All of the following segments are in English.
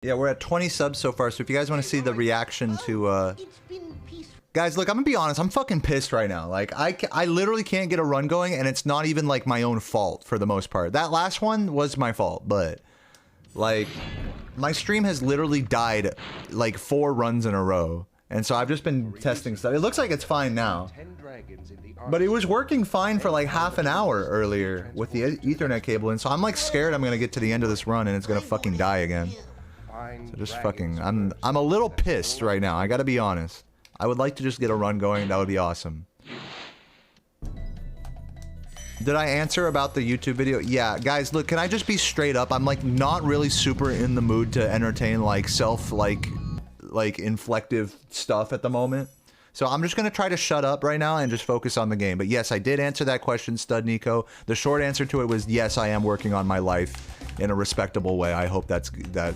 Yeah, we're at 20 subs so far, so if you guys want to see the reaction to, Guys, look, I'm gonna be honest, I'm fucking pissed right now. Like, I literally can't get a run going, and it's not even, like, my own fault, for the most part. That last one was my fault, but, like, my stream has literally died, like, 4 runs in a row. And so I've just been testing stuff. It looks like it's fine now. But it was working fine for, like, half an hour earlier with the Ethernet cable, and so I'm, like, scared I'm gonna get to the end of this run and it's gonna fucking die again. So just fucking, I'm a little pissed right now, I gotta be honest. I would like to just get a run going, that would be awesome. Did I answer about the YouTube video? Yeah, guys, look, can I just be straight up? I'm, like, not really super in the mood to entertain, like, inflective stuff at the moment. So I'm just gonna try to shut up right now and just focus on the game. But yes, I did answer that question, Stud Nico. The short answer to it was yes, I am working on my life in a respectable way. I hope that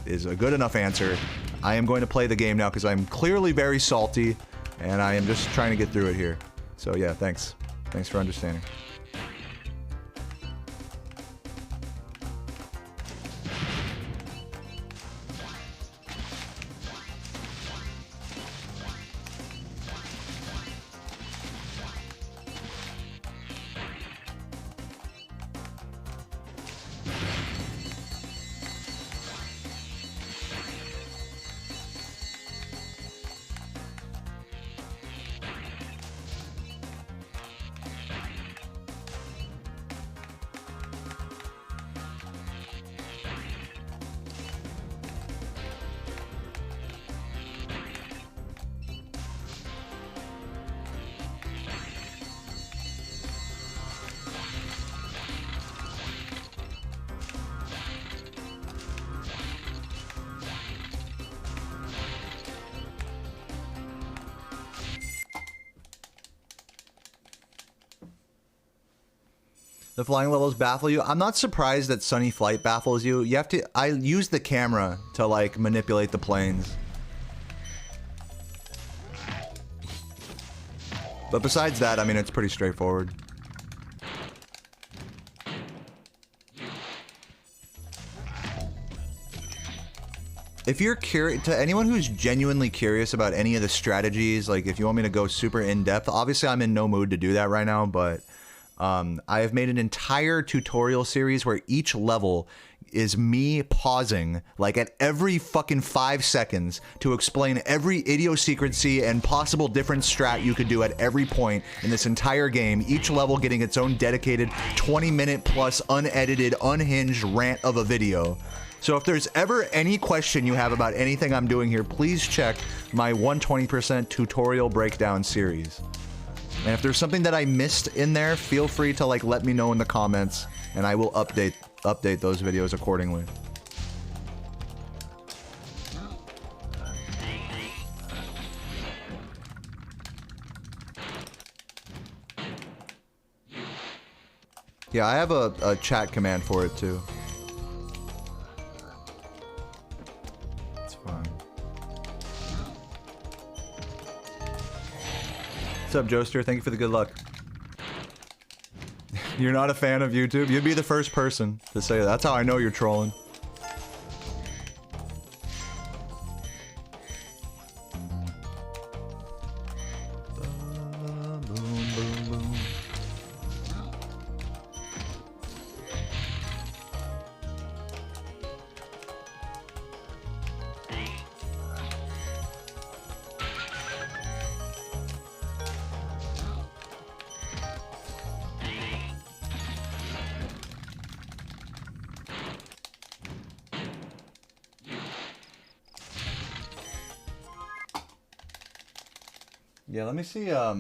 is a good enough answer. I am going to play the game now because I'm clearly very salty, and I am just trying to get through it here. So yeah, thanks. Thanks for understanding. The flying levels baffle you? I'm not surprised that Sunny Flight baffles you. You have to... I use the camera to, like, manipulate the planes. But besides that, I mean, it's pretty straightforward. If you're curious, to anyone who's genuinely curious about any of the strategies, like, if you want me to go super in-depth, obviously I'm in no mood to do that right now, but... I have made an entire tutorial series where each level is me pausing, like, at every fucking 5 seconds to explain every idiosyncrasy and possible different strat you could do at every point in this entire game, each level getting its own dedicated 20-minute plus unedited, unhinged rant of a video. So if there's ever any question you have about anything I'm doing here, please check my 120% tutorial breakdown series. And if there's something that I missed in there, feel free to, like, let me know in the comments, and I will update those videos accordingly. Yeah, I have a chat command for it too. It's fine. What's up, Joester? Thank you for the good luck. You're not a fan of YouTube? You'd be the first person to say that. That's how I know you're trolling. Yeah, let me see, Yeah,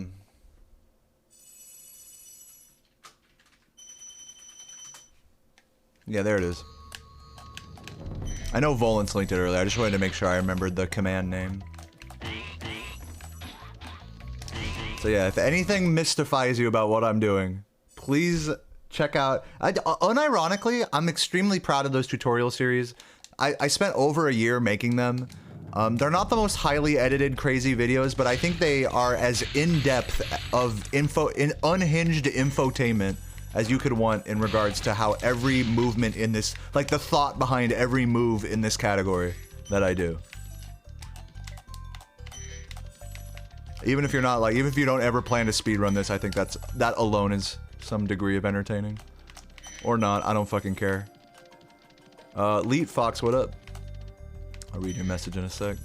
there it is. I know Volant's linked it earlier, I just wanted to make sure I remembered the command name. So yeah, if anything mystifies you about what I'm doing, please check out... unironically, I'm extremely proud of those tutorial series. I spent over a year making them. They're not the most highly edited, crazy videos, but I think they are as in-depth of unhinged infotainment as you could want in regards to how every movement in this, like the thought behind every move in this category. that I do. Even if you're not like, even if you don't ever plan to speedrun this, I think that alone is some degree of entertaining. Or not, I don't fucking care. Leet Fox, what up? I'll read your message in a sec.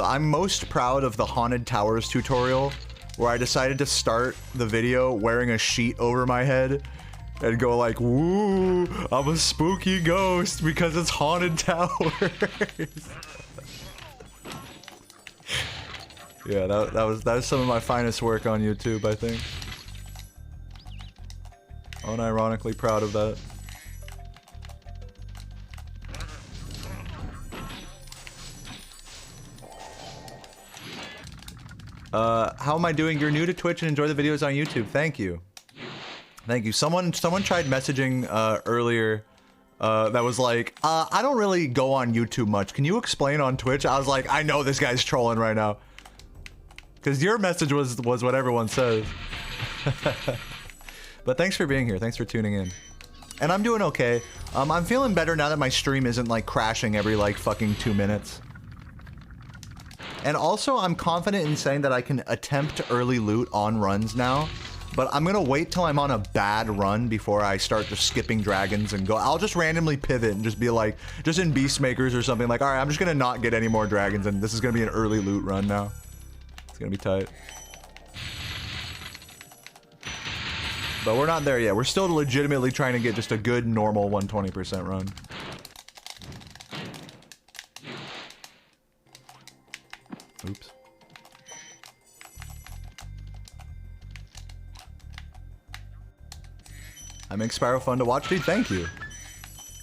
I'm most proud of the Haunted Towers tutorial, where I decided to start the video wearing a sheet over my head and go like, woo, I'm a spooky ghost because it's Haunted Towers. Yeah, that was some of my finest work on YouTube, I think. Unironically proud of that. How am I doing? You're new to Twitch and enjoy the videos on YouTube. Thank you. Thank you. Someone tried messaging earlier that was like, I don't really go on YouTube much. Can you explain on Twitch? I was like, I know this guy's trolling right now. Because your message was what everyone says. But thanks for being here. Thanks for tuning in. And I'm doing okay. I'm feeling better now that my stream isn't like crashing every like fucking 2 minutes. And also, I'm confident in saying that I can attempt early loot on runs now. But I'm gonna wait till I'm on a bad run before I start just skipping dragons and go. I'll just randomly pivot and just be like, just in Beastmakers or something like, alright, I'm just gonna not get any more dragons and this is gonna be an early loot run now. It's gonna be tight. But we're not there yet. We're still legitimately trying to get just a good, normal 120% run. Oops. I make Spyro fun to watch, dude. Thank you.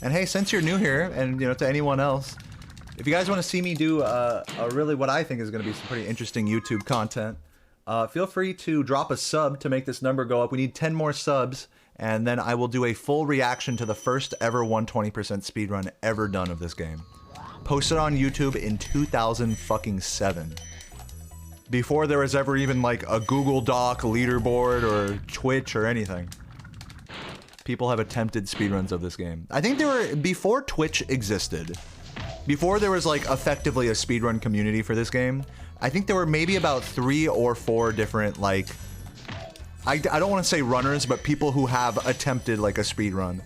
And hey, since you're new here, and you know, to anyone else, if you guys want to see me do a really what I think is going to be some pretty interesting YouTube content, feel free to drop a sub to make this number go up. We need 10 more subs, and then I will do a full reaction to the first ever 120% speedrun ever done of this game. Posted on YouTube in 2007. Before there was ever even like a Google Doc leaderboard or Twitch or anything. People have attempted speedruns of this game. I think there were, before Twitch existed, before there was like effectively a speedrun community for this game, I think there were maybe about 3 or 4 different like, I don't want to say runners, but people who have attempted like a speedrun.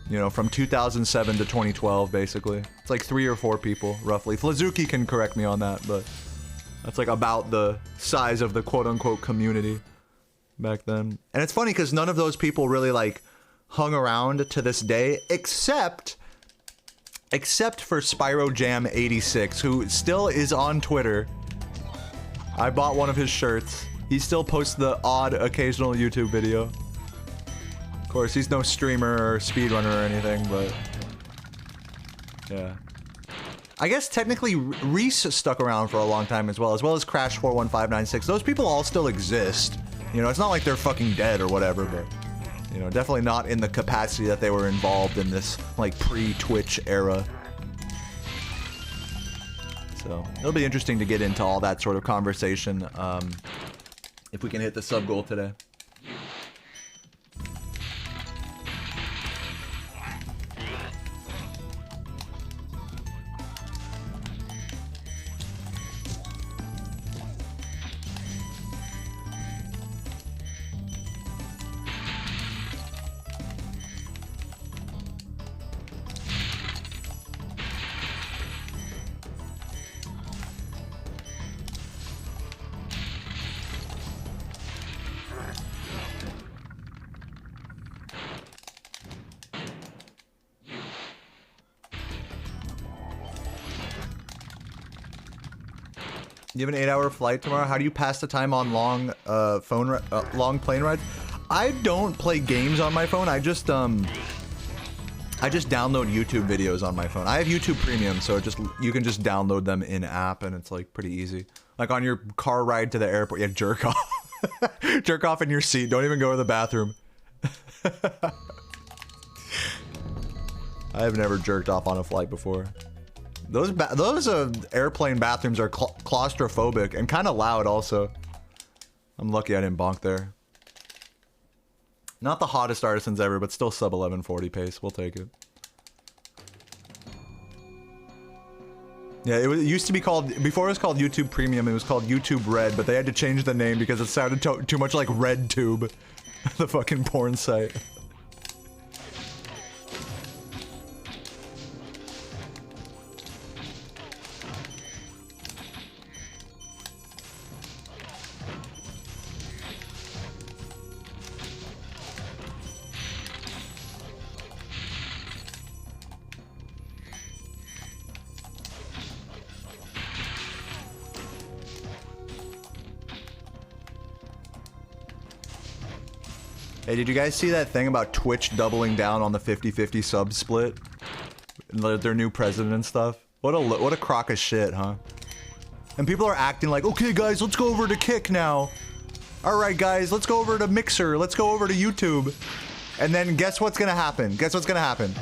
You know, from 2007 to 2012, basically. It's like 3 or 4 people, roughly. Flazuki can correct me on that, but that's like about the size of the quote-unquote community back then. And it's funny because none of those people really like hung around to this day, except for Spyro Jam 86, who still is on Twitter. I bought one of his shirts. He still posts the odd occasional YouTube video. Of course, he's no streamer or speedrunner or anything, but yeah. I guess technically Reese stuck around for a long time as well as Crash41596. Those people all still exist. You know, it's not like they're fucking dead or whatever, but you know, definitely not in the capacity that they were involved in this like pre-Twitch era. So it'll be interesting to get into all that sort of conversation if we can hit the sub goal today. You have an 8-hour flight tomorrow. How do you pass the time on long long plane rides? I don't play games on my phone. I just download YouTube videos on my phone. I have YouTube Premium, so you can just download them in app, and it's like pretty easy. Like on your car ride to the airport, you jerk off, jerk off in your seat. Don't even go to the bathroom. I have never jerked off on a flight before. Those airplane bathrooms are claustrophobic and kind of loud also. I'm lucky I didn't bonk there. Not the hottest artisans ever, but still sub 1140 pace. We'll take it. Yeah, it used to be called, before it was called YouTube Premium, it was called YouTube Red, but they had to change the name because it sounded too much like RedTube, the fucking porn site. Hey, did you guys see that thing about Twitch doubling down on the 50-50 sub split? Their new president and stuff? What a crock of shit, huh? And people are acting like, okay guys, let's go over to Kick now. Alright guys, let's go over to Mixer, let's go over to YouTube. And then guess what's gonna happen? Guess what's gonna happen?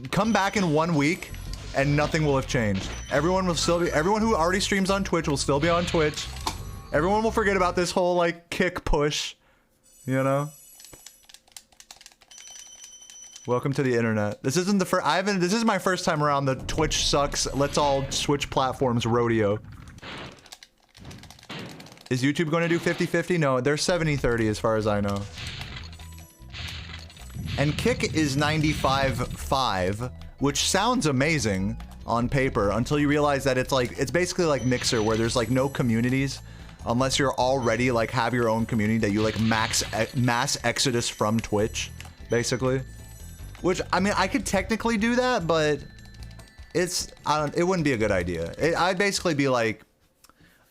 Come back in 1 week, and nothing will have changed. Everyone who already streams on Twitch will still be on Twitch. Everyone will forget about this whole, like, Kick push. You know? Welcome to the internet. This isn't the first. This is my first time around the Twitch sucks. Let's all switch platforms rodeo. Is YouTube going to do 50-50? No, they're 70-30 as far as I know. And Kick is 95-5, which sounds amazing on paper until you realize that it's basically like Mixer, where there's like no communities unless you're already like have your own community that you like mass exodus from Twitch, basically. Which, I mean, I could technically do that, but it wouldn't be a good idea. I'd basically be like,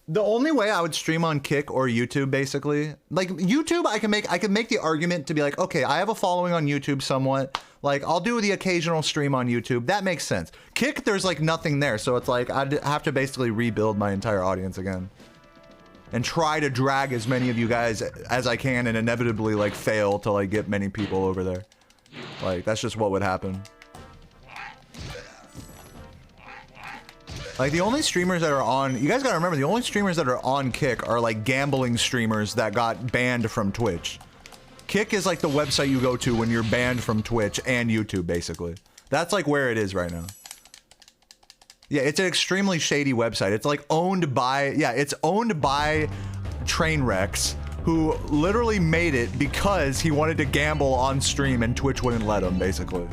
the only way I would stream on Kick or YouTube, basically, like YouTube, I can make the argument to be like, okay, I have a following on YouTube somewhat. Like, I'll do the occasional stream on YouTube. That makes sense. Kick, there's like nothing there, so it's like I'd have to basically rebuild my entire audience again. And try to drag as many of you guys as I can and inevitably like fail to like get many people over there. Like, that's just what would happen. Like, the only streamers that are on... You guys gotta remember, the only streamers that are on Kick are, like, gambling streamers that got banned from Twitch. Kick is, like, the website you go to when you're banned from Twitch and YouTube, basically. That's, like, where it is right now. Yeah, it's an extremely shady website. It's, like, owned by... Yeah, it's owned by Trainwrecks, who literally made it because he wanted to gamble on stream and Twitch wouldn't let him, basically.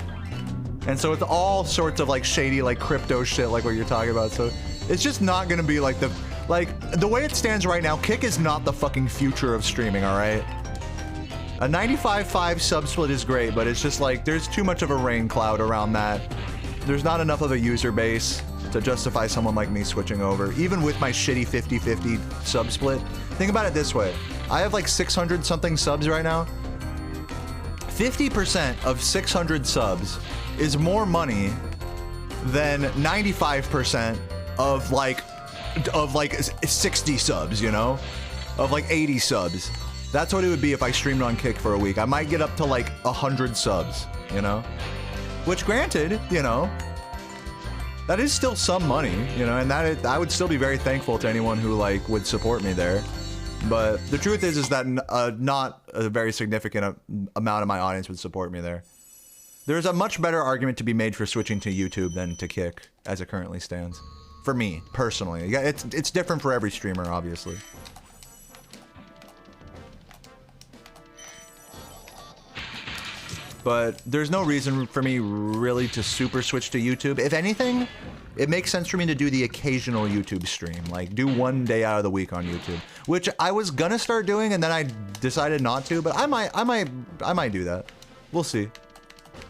And so it's all sorts of like shady, like crypto shit, like what you're talking about. So it's just not gonna be like the way it stands right now, Kick is not the fucking future of streaming, all right? A 95-5 sub split is great, but it's just like, there's too much of a rain cloud around that. There's not enough of a user base to justify someone like me switching over, even with my shitty 50-50 sub split. Think about it this way. I have like 600 something subs right now. 50% of 600 subs is more money than 95% of like 60 subs, you know? Of like 80 subs. That's what it would be if I streamed on Kick for a week. I might get up to like 100 subs, you know? Which granted, you know, that is still some money, you know, and I would still be very thankful to anyone who like would support me there. But the truth is that not a very significant amount of my audience would support me there. There's a much better argument to be made for switching to YouTube than to Kick, as it currently stands. For me, personally. Yeah, it's different for every streamer, obviously. But there's no reason for me really to super switch to YouTube. If anything, it makes sense for me to do the occasional YouTube stream. Like, do one day out of the week on YouTube. Which I was gonna start doing and then I decided not to, but I might do that. We'll see.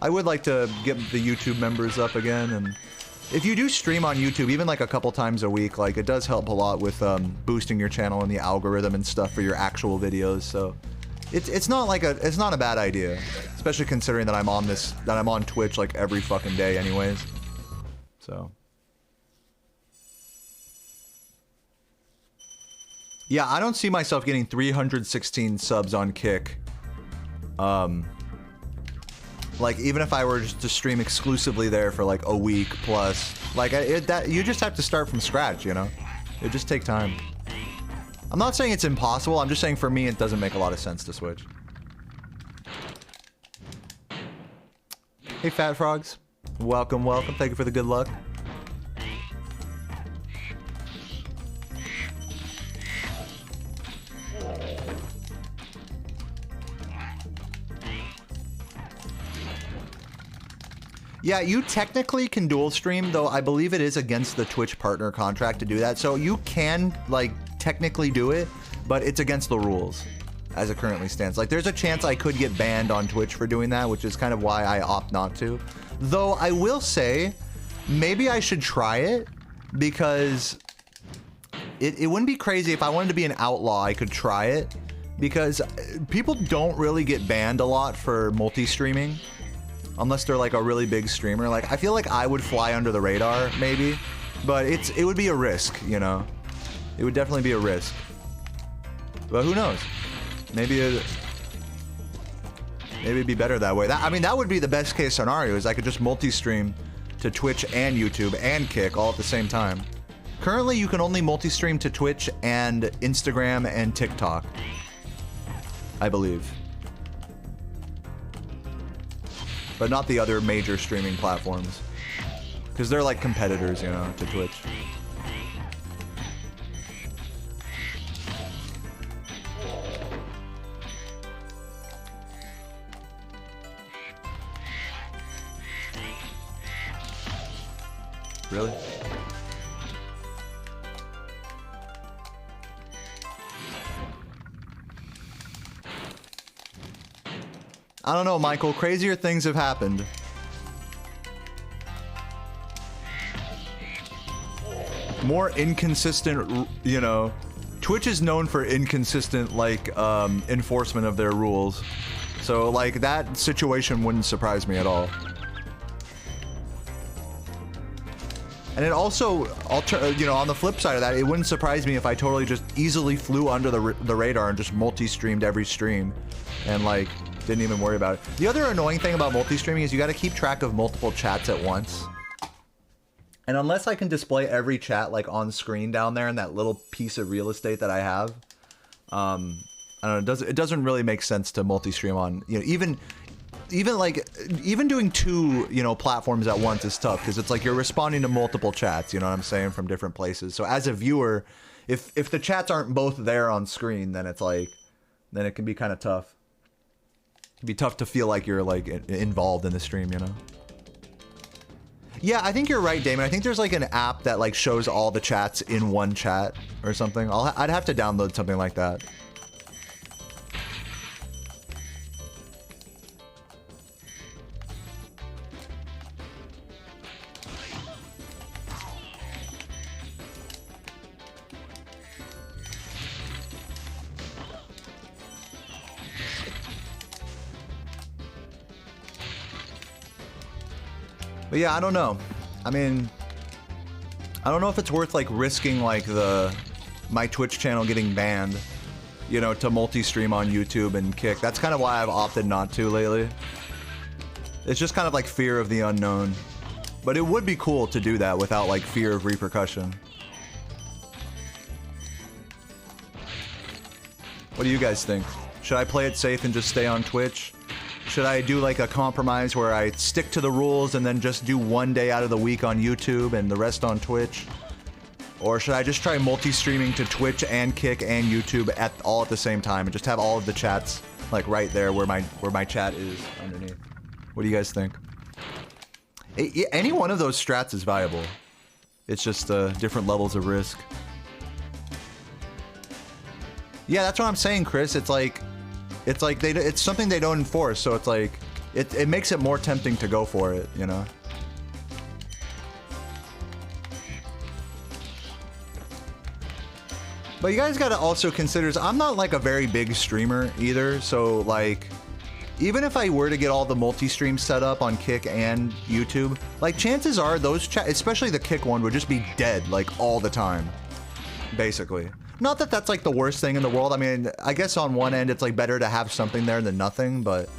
I would like to get the YouTube members up again, and if you do stream on YouTube, even like a couple times a week, like it does help a lot with boosting your channel and the algorithm and stuff for your actual videos, so... It's not a bad idea, especially considering that I'm on Twitch like every fucking day anyways. So yeah, I don't see myself getting 316 subs on Kick. Like even if I were just to stream exclusively there for like a week plus, like you just have to start from scratch, you know? It just take time. I'm not saying it's impossible, I'm just saying for me it doesn't make a lot of sense to switch. Hey, Fat Frogs. Welcome, welcome. Thank you for the good luck. Yeah, you technically can dual stream, though I believe it is against the Twitch partner contract to do that. So you can, like, technically do it, but it's against the rules as it currently stands. Like, there's a chance I could get banned on Twitch for doing that, which is kind of why I opt not to. Though I will say, maybe I should try it, because it wouldn't be crazy if I wanted to be an outlaw, I could try it, because people don't really get banned a lot for multi-streaming. Unless they're like a really big streamer. Like, I feel like I would fly under the radar, maybe. But it would be a risk, you know? It would definitely be a risk. But who knows? Maybe it'd be better that way. I mean, that would be the best case scenario, is I could just multi-stream to Twitch and YouTube and Kick all at the same time. Currently, you can only multi-stream to Twitch and Instagram and TikTok, I believe. But not the other major streaming platforms. Because they're like competitors, you know, to Twitch. Really? I don't know, Michael. Crazier things have happened. More inconsistent, you know. Twitch is known for inconsistent, like, enforcement of their rules. So, like, that situation wouldn't surprise me at all. And it also, you know, on the flip side of that, it wouldn't surprise me if I totally just easily flew under the radar and just multi-streamed every stream. And, like, didn't even worry about it. The other annoying thing about multi-streaming is you gotta keep track of multiple chats at once. And unless I can display every chat, like, on screen down there in that little piece of real estate that I have, I don't know, it doesn't really make sense to multi-stream on, you know, even doing two, you know, platforms at once is tough, because it's like you're responding to multiple chats, you know what I'm saying, from different places. So as a viewer, if the chats aren't both there on screen, then it's like, then it can be kind of tough. It'd be tough to feel like you're, like, involved in the stream, you know? Yeah, I think you're right, Damon. I think there's, like, an app that, like, shows all the chats in one chat or something. I'd have to download something like that. But yeah, I don't know. I mean, I don't know if it's worth, like, risking, like, my Twitch channel getting banned, you know, to multi-stream on YouTube and Kick. That's kind of why I've opted not to lately. It's just kind of like fear of the unknown. But it would be cool to do that without, like, fear of repercussion. What do you guys think? Should I play it safe and just stay on Twitch? Should I do, like, a compromise where I stick to the rules and then just do one day out of the week on YouTube and the rest on Twitch? Or should I just try multi-streaming to Twitch and Kick and YouTube all at the same time and just have all of the chats, like, right there where my chat is underneath? What do you guys think? Any one of those strats is viable. It's just different levels of risk. Yeah, that's what I'm saying, Chris. It's like it's something they don't enforce, so it's like it makes it more tempting to go for it, you know. But you guys gotta also consider, I'm not, like, a very big streamer either, so, like, even if I were to get all the multi-streams set up on Kick and YouTube, like, chances are those especially the Kick one, would just be dead, like, all the time, basically. Not that that's, like, the worst thing in the world. I mean, I guess on one end it's, like, better to have something there than nothing, but,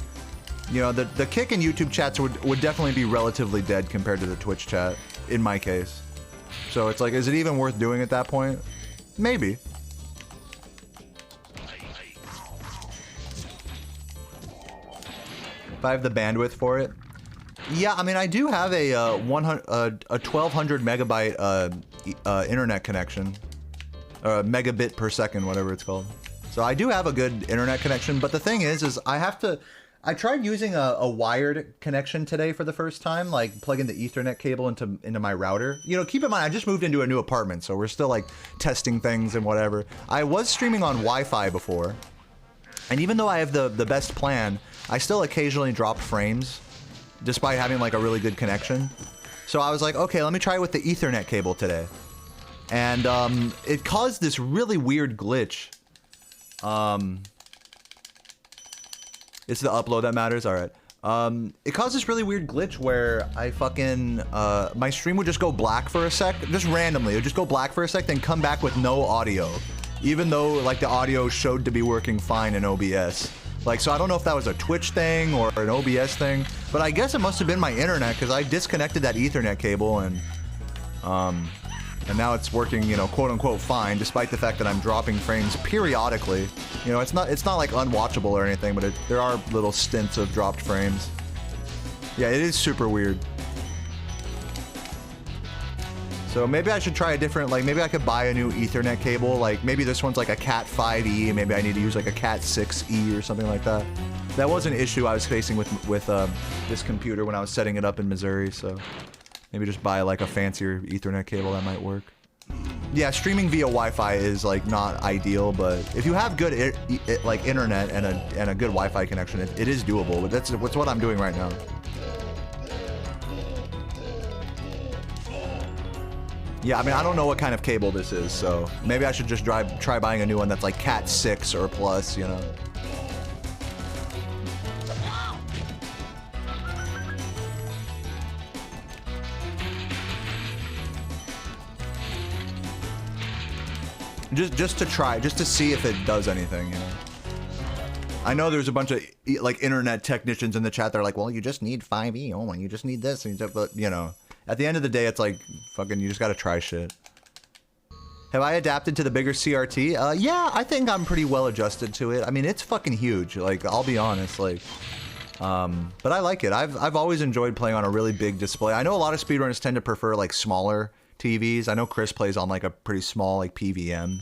you know, the Kick and YouTube chats would definitely be relatively dead compared to the Twitch chat, in my case. So it's like, is it even worth doing at that point? Maybe. If I have the bandwidth for it. Yeah, I mean, I do have a 1200 megabyte internet connection, megabit per second, whatever it's called. So I do have a good internet connection, but the thing is I tried using a wired connection today for the first time, like plugging the Ethernet cable into my router. You know, keep in mind, I just moved into a new apartment, so we're still like testing things and whatever. I was streaming on Wi-Fi before, and even though I have the best plan, I still occasionally drop frames, despite having like a really good connection. So I was like, okay, let me try it with the Ethernet cable today. And it caused this really weird glitch. It's the upload that matters, alright. It caused this really weird glitch where I fucking, my stream would just go black for a sec, just randomly. It would just go black for a sec, then come back with no audio. Even though, like, the audio showed to be working fine in OBS. Like, so I don't know if that was a Twitch thing or an OBS thing, but I guess it must have been my internet, because I disconnected that Ethernet cable, and now it's working, you know, quote-unquote fine, despite the fact that I'm dropping frames periodically. You know, it's not like unwatchable or anything, but there are little stints of dropped frames. Yeah, it is super weird. So maybe I should try a different, like, maybe I could buy a new Ethernet cable. Like, maybe this one's like a Cat 5e, maybe I need to use like a Cat 6e or something like that. That was an issue I was facing with this computer when I was setting it up in Missouri, so maybe just buy like a fancier Ethernet cable that might work. Yeah, streaming via Wi-Fi is like not ideal, but if you have good like internet and a good Wi-Fi connection, it is doable. But that's what I'm doing right now. Yeah, I mean, I don't know what kind of cable this is, so maybe I should just try buying a new one that's like Cat 6 or plus, you know. Just to try, just to see if it does anything, you know. I know there's a bunch of like internet technicians in the chat that are like, well, you just need 5e, oh, you just need this, but you know, at the end of the day, it's like fucking, you just gotta try shit. Have I adapted to the bigger CRT? Yeah, I think I'm pretty well adjusted to it. I mean, it's fucking huge. Like, I'll be honest, like, but I like it. I've always enjoyed playing on a really big display. I know a lot of speedrunners tend to prefer like smaller TVs. I know Chris plays on like a pretty small like PVM,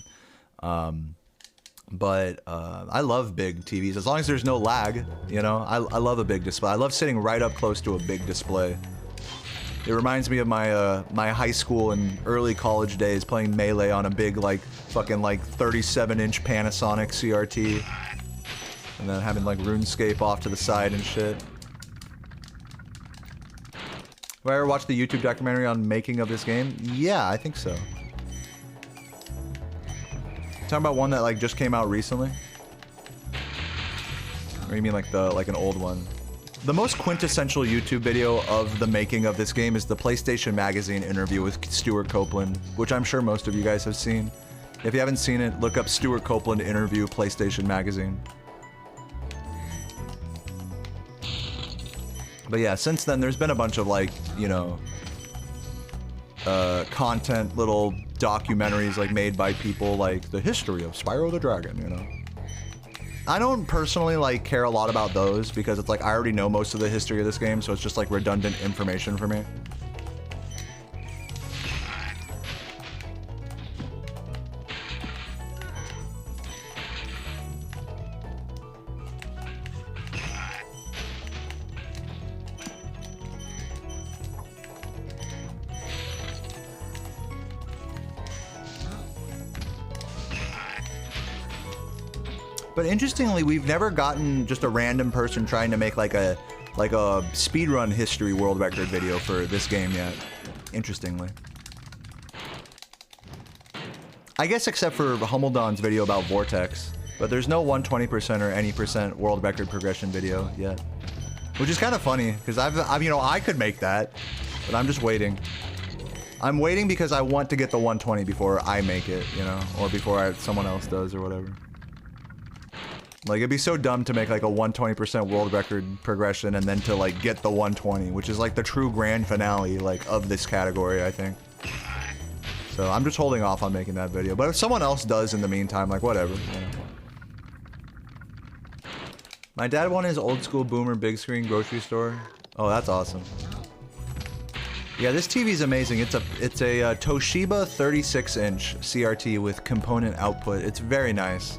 but I love big TVs as long as there's no lag. You know, I love a big display. I love sitting right up close to a big display. It reminds me of my my high school and early college days playing Melee on a big like fucking like 37-inch Panasonic CRT, and then having like RuneScape off to the side and shit. Have I ever watched the YouTube documentary on making of this game? Yeah, I think so. Talking about one that like just came out recently? Or you mean like an old one? The most quintessential YouTube video of the making of this game is the PlayStation Magazine interview with Stuart Copeland, which I'm sure most of you guys have seen. If you haven't seen it, look up Stuart Copeland interview PlayStation Magazine. But yeah, since then, there's been a bunch of like, you know, content, little documentaries like made by people like the history of Spyro the Dragon, you know. I don't personally like care a lot about those because it's like I already know most of the history of this game, so it's just like redundant information for me. But interestingly, we've never gotten just a random person trying to make like a speedrun history world record video for this game yet. Interestingly. I guess except for Humbledon's video about Vortex. But there's no 120% or any % world record progression video yet. Which is kind of funny, because I've you know, I could make that, but I'm just waiting. I'm waiting because I want to get the 120 before I make it, you know, or before someone else does or whatever. Like, it'd be so dumb to make like a 120% world record progression and then to like get the 120, which is like the true grand finale like of this category, I think. So I'm just holding off on making that video. But if someone else does in the meantime, like whatever. You know. My dad wanted his old school boomer big screen grocery store. Oh, that's awesome. Yeah, this TV's amazing. It's a Toshiba 36-inch CRT with component output. It's very nice.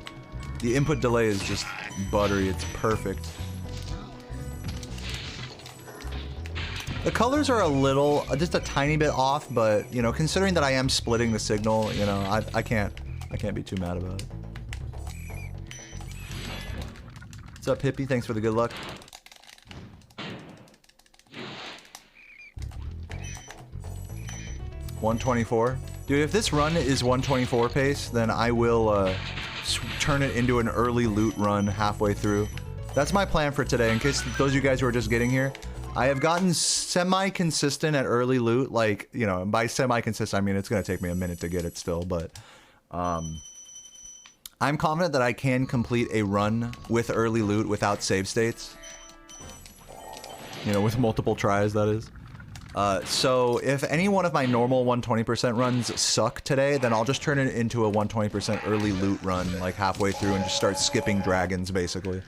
The input delay is just buttery. It's perfect. The colors are a little, just a tiny bit off, but you know, considering that I am splitting the signal, you know, I can't be too mad about it. What's up, Hippie? Thanks for the good luck. $124. Dude, if this run is 124 pace, then I will turn it into an early loot run halfway through. That's my plan for today, in case those of you guys who are just getting here. I have gotten semi-consistent at early loot, like, you know, by semi-consistent, I mean it's going to take me a minute to get it still, but I'm confident that I can complete a run with early loot without save states. You know, with multiple tries, that is. So if any one of my normal 120% runs suck today, then I'll just turn it into a 120% early loot run, like halfway through, and just start skipping dragons, basically.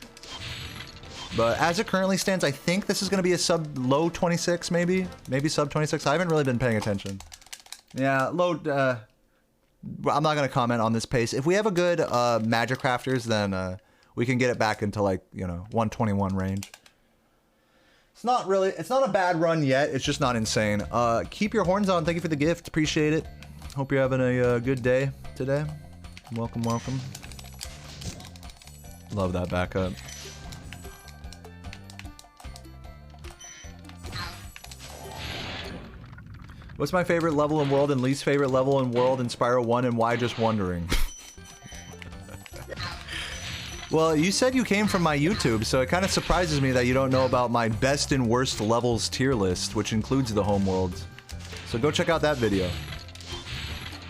But as it currently stands, I think this is going to be a low 26, maybe sub 26. I haven't really been paying attention. Yeah, low. I'm not going to comment on this pace. If we have a good magic crafters, then we can get it back into, like, you know, 121 range. It's not a bad run yet. It's just not insane. Keep your horns on. Thank you for the gift. Appreciate it. Hope you're having a good day today. Welcome, welcome. Love that backup. What's my favorite level in world and least favorite level in world in Spyro 1 and why? Just wondering. Well, you said you came from my YouTube, so it kind of surprises me that you don't know about my best and worst levels tier list, which includes the home worlds. So go check out that video.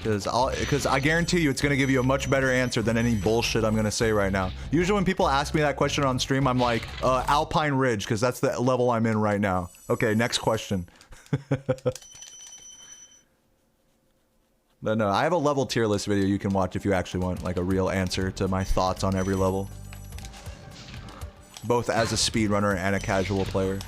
Because I guarantee you it's going to give you a much better answer than any bullshit I'm going to say right now. Usually when people ask me that question on stream, I'm like, Alpine Ridge, because that's the level I'm in right now. Okay, next question. But no, I have a level tier list video you can watch if you actually want like a real answer to my thoughts on every level. Both as a speedrunner and a casual player.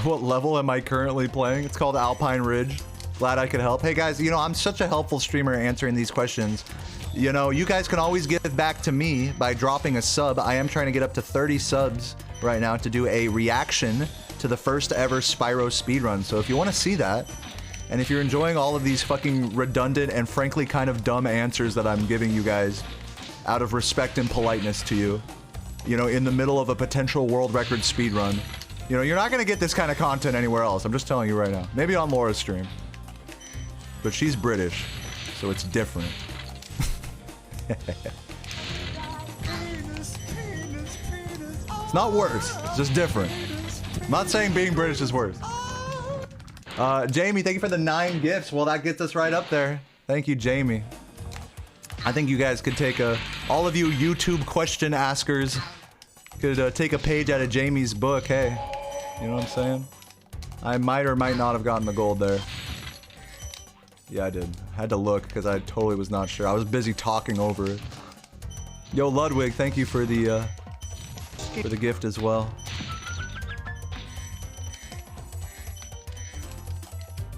What level am I currently playing? It's called Alpine Ridge. Glad I could help. Hey guys, you know, I'm such a helpful streamer answering these questions. You know, you guys can always give back to me by dropping a sub. I am trying to get up to 30 subs right now to do a reaction to the first ever Spyro speedrun. So if you want to see that, and if you're enjoying all of these fucking redundant and frankly kind of dumb answers that I'm giving you guys out of respect and politeness to you, you know, in the middle of a potential world record speedrun, you know, you're not gonna get this kind of content anywhere else. I'm just telling you right now. Maybe on Laura's stream. But she's British, so it's different. It's not worse, it's just different. I'm not saying being British is worse. Jamie, thank you for the 9 gifts. Well, that gets us right up there. Thank you, Jamie. I think you guys could take all of you YouTube question askers could take a page out of Jamie's book, hey. You know what I'm saying? I might or might not have gotten the gold there. Yeah, I did. I had to look because I totally was not sure. I was busy talking over it. Yo, Ludwig, thank you for the gift as well.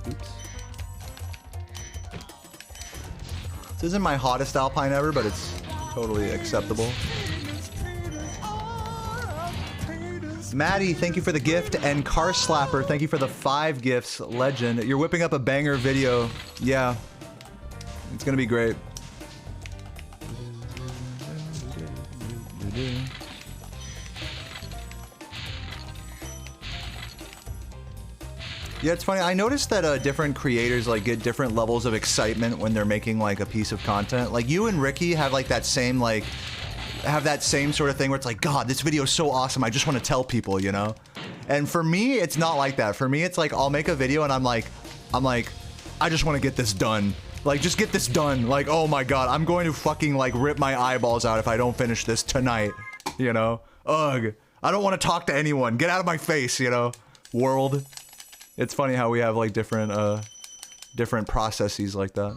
Oops. This isn't my hottest Alpine ever, but it's totally acceptable. Maddie, thank you for the gift, and Car Slapper, thank you for the 5 gifts. Legend. You're whipping up a banger video. Yeah. It's gonna be great. Yeah, it's funny. I noticed that different creators like get different levels of excitement when they're making like a piece of content. Like you and Ricky have like that same like have that same sort of thing where it's like, God, this video is so awesome. I just want to tell people, you know? And for me, it's not like that. For me, it's like I'll make a video and I'm like, I just want to get this done. Like, just get this done. Like, oh my god, I'm going to fucking, like, rip my eyeballs out if I don't finish this tonight. You know? Ugh. I don't want to talk to anyone. Get out of my face, you know? World. It's funny how we have, like, different processes like that.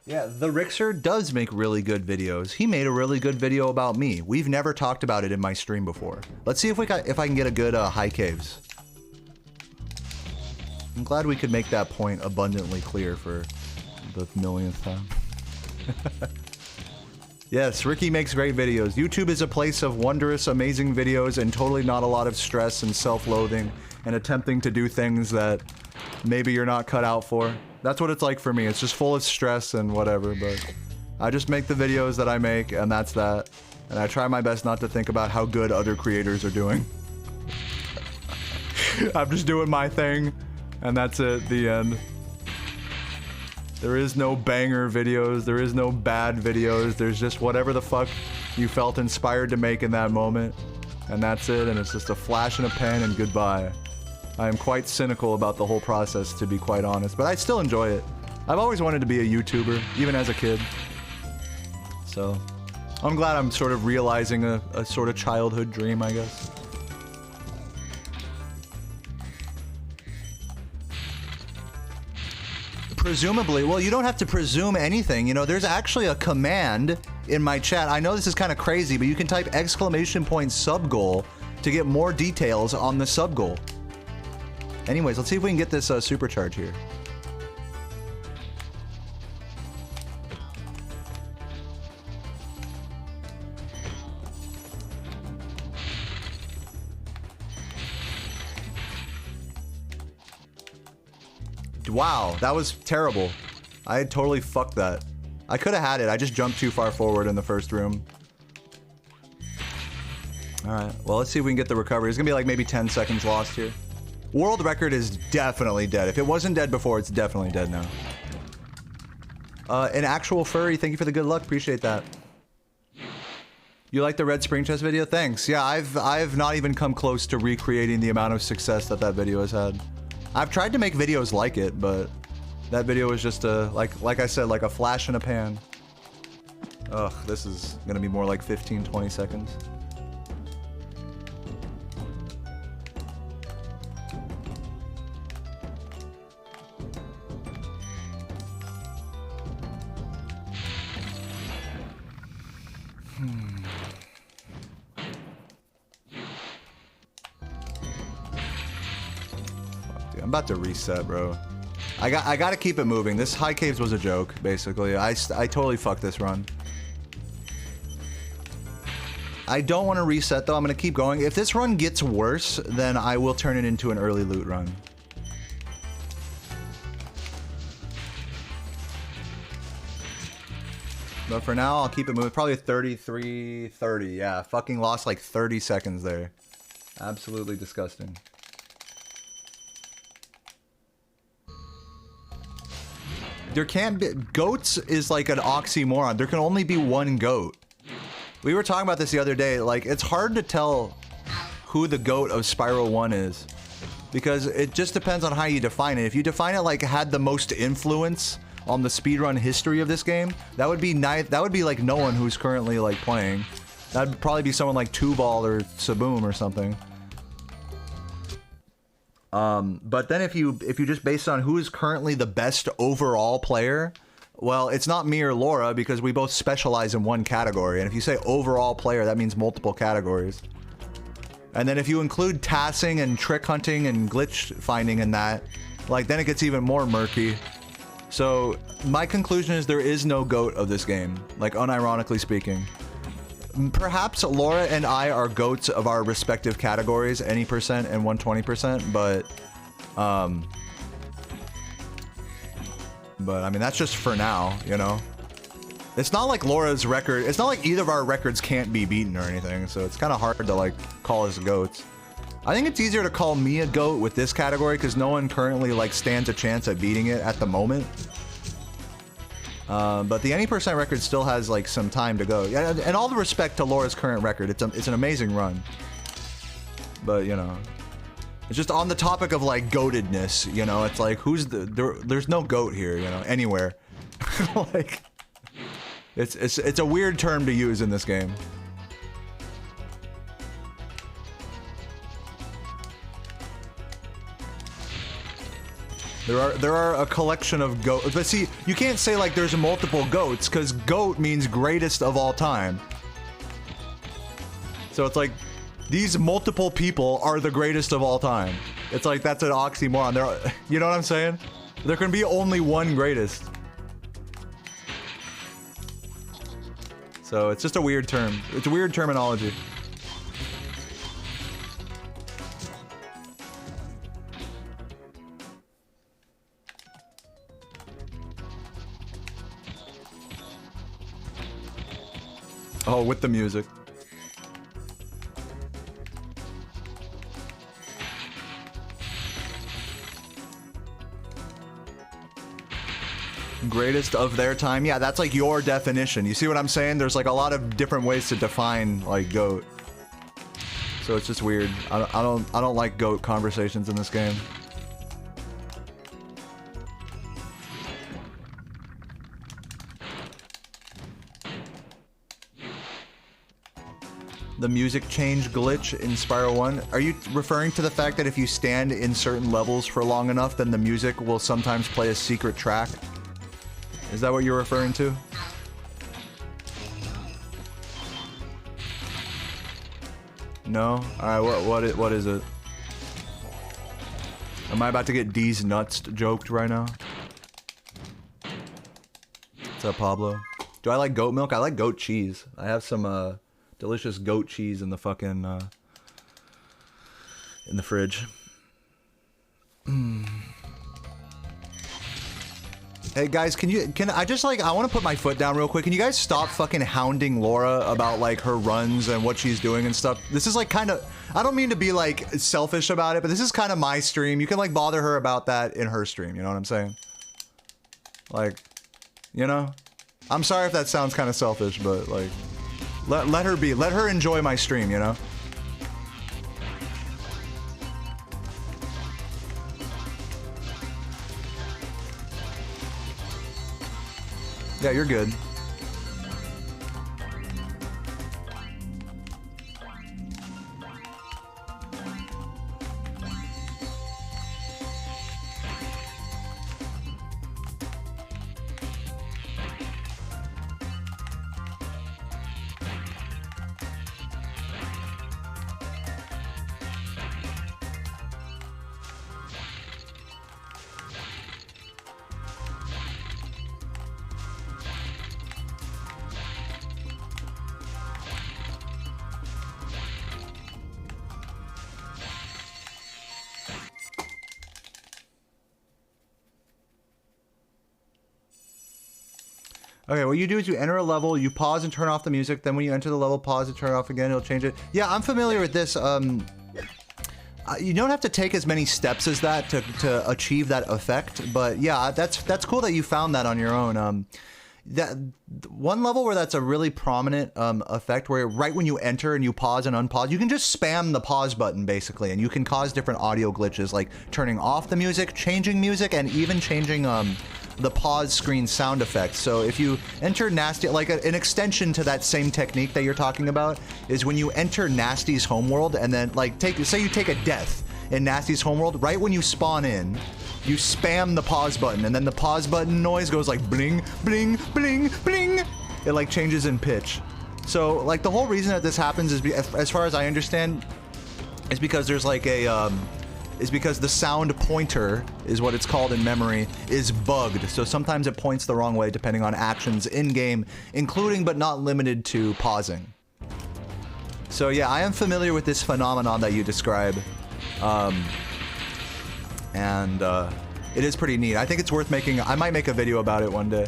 Yeah, the Rixer does make really good videos. He made a really good video about me. We've never talked about it in my stream before. Let's see if I can get a good high caves. I'm glad we could make that point abundantly clear for the millionth time. Yes, Ricky makes great videos. YouTube is a place of wondrous, amazing videos and totally not a lot of stress and self-loathing and attempting to do things that maybe you're not cut out for. That's what it's like for me. It's just full of stress and whatever, but I just make the videos that I make, and that's that. And I try my best not to think about how good other creators are doing. I'm just doing my thing, and that's it, the end. There is no banger videos, there is no bad videos, there's just whatever the fuck you felt inspired to make in that moment. And that's it, and it's just a flash in a pan and goodbye. I am quite cynical about the whole process, to be quite honest, but I still enjoy it. I've always wanted to be a YouTuber, even as a kid. So, I'm glad I'm sort of realizing a sort of childhood dream, I guess. Presumably, well, you don't have to presume anything. You know, there's actually a command in my chat. I know this is kind of crazy, but you can type !sub goal to get more details on the sub goal. Anyways, let's see if we can get this supercharge here. Wow, that was terrible. I had totally fucked that. I could have had it, I just jumped too far forward in the first room. Alright, well, let's see if we can get the recovery. It's gonna be like maybe 10 seconds lost here. World record is definitely dead. If it wasn't dead before, it's definitely dead now. An actual furry, thank you for the good luck. Appreciate that. You like the red spring chest video? Thanks. Yeah, I've not even come close to recreating the amount of success that that video has had. I've tried to make videos like it, but that video was just a, like I said, like a flash in a pan. Ugh, this is gonna be more like 15, 20 seconds. I'm about to reset, bro. I gotta keep it moving. This high caves was a joke, basically. I totally fucked this run. I don't want to reset, though. I'm gonna keep going. If this run gets worse, then I will turn it into an early loot run. But for now, I'll keep it moving. Probably 33:30. Yeah, fucking lost like 30 seconds there. Absolutely disgusting. There can't be... Goats is like an oxymoron. There can only be one goat. We were talking about this the other day. Like, it's hard to tell who the goat of Spyro 1 is. Because it just depends on how you define it. If you define it like had the most influence on the speedrun history of this game, that would be like no one who's currently like playing. That'd probably be someone like Tubal or Saboom or something. But then if you just base it on who is currently the best overall player, well, it's not me or Laura because we both specialize in one category. And if you say overall player, that means multiple categories. And then if you include tassing and trick hunting and glitch finding in that, like, then it gets even more murky. So my conclusion is there is no GOAT of this game, like, unironically speaking. Perhaps Laura and I are GOATs of our respective categories, any percent and 120%, but But I mean, that's just for now, you know? It's not like Laura's record, it's not like either of our records can't be beaten or anything, so it's kind of hard to like call us goats. I think it's easier to call me a goat with this category because no one currently like stands a chance at beating it at the moment. But the Any Percent record still has like some time to go. Yeah, and all the respect to Laura's current record, it's an amazing run. But you know, it's just on the topic of like goatedness, you know, it's like who's there's no goat here, you know, anywhere. Like it's a weird term to use in this game. There are a collection of goats, but see, you can't say like there's multiple goats because goat means greatest of all time. So it's like these multiple people are the greatest of all time. It's like that's an oxymoron. You know what I'm saying? There can be only one greatest. So it's just a weird term. It's a weird terminology. Oh, with the music. Greatest of their time? Yeah, that's like your definition. You see what I'm saying? There's like a lot of different ways to define like goat. So it's just weird. I don't like goat conversations in this game. The music change glitch in Spyro 1. Are you referring to the fact that if you stand in certain levels for long enough, then the music will sometimes play a secret track? Is that what you're referring to? No? Alright, what is it? Am I about to get D's nuts joked right now? What's up, Pablo? Do I like goat milk? I like goat cheese. I have some, delicious goat cheese in the fucking, in the fridge. Hey guys, I want to put my foot down real quick. Can you guys stop fucking hounding Laura about like her runs and what she's doing and stuff? This is like kind of, I don't mean to be like selfish about it, but this is kind of my stream. You can like bother her about that in her stream, you know what I'm saying? Like, you know? I'm sorry if that sounds kind of selfish, but like, let her be. Let her enjoy my stream, you know? Yeah, you're good. Okay, what you do is you enter a level, you pause and turn off the music, then when you enter the level, pause and turn it off again, it'll change it. Yeah, I'm familiar with this. You don't have to take as many steps as that to achieve that effect, but yeah, that's cool that you found that on your own. That one level where that's a really prominent effect, where right when you enter and you pause and unpause, you can just spam the pause button basically, and you can cause different audio glitches like turning off the music, changing music, and even changing the pause screen sound effects. So if you enter Nasty, like an extension to that same technique that you're talking about is when you enter Nasty's homeworld and then like say you take a death in Nasty's homeworld, right when you spawn in, you spam the pause button and then the pause button noise goes like bling, bling, bling, bling. It like changes in pitch. So like the whole reason that this happens is, as far as I understand, is because there's like a, is because the sound pointer, is what it's called in memory, is bugged. So sometimes it points the wrong way depending on actions in-game, including but not limited to pausing. So yeah, I am familiar with this phenomenon that you describe. It is pretty neat. I think it's worth making. I might make a video about it one day.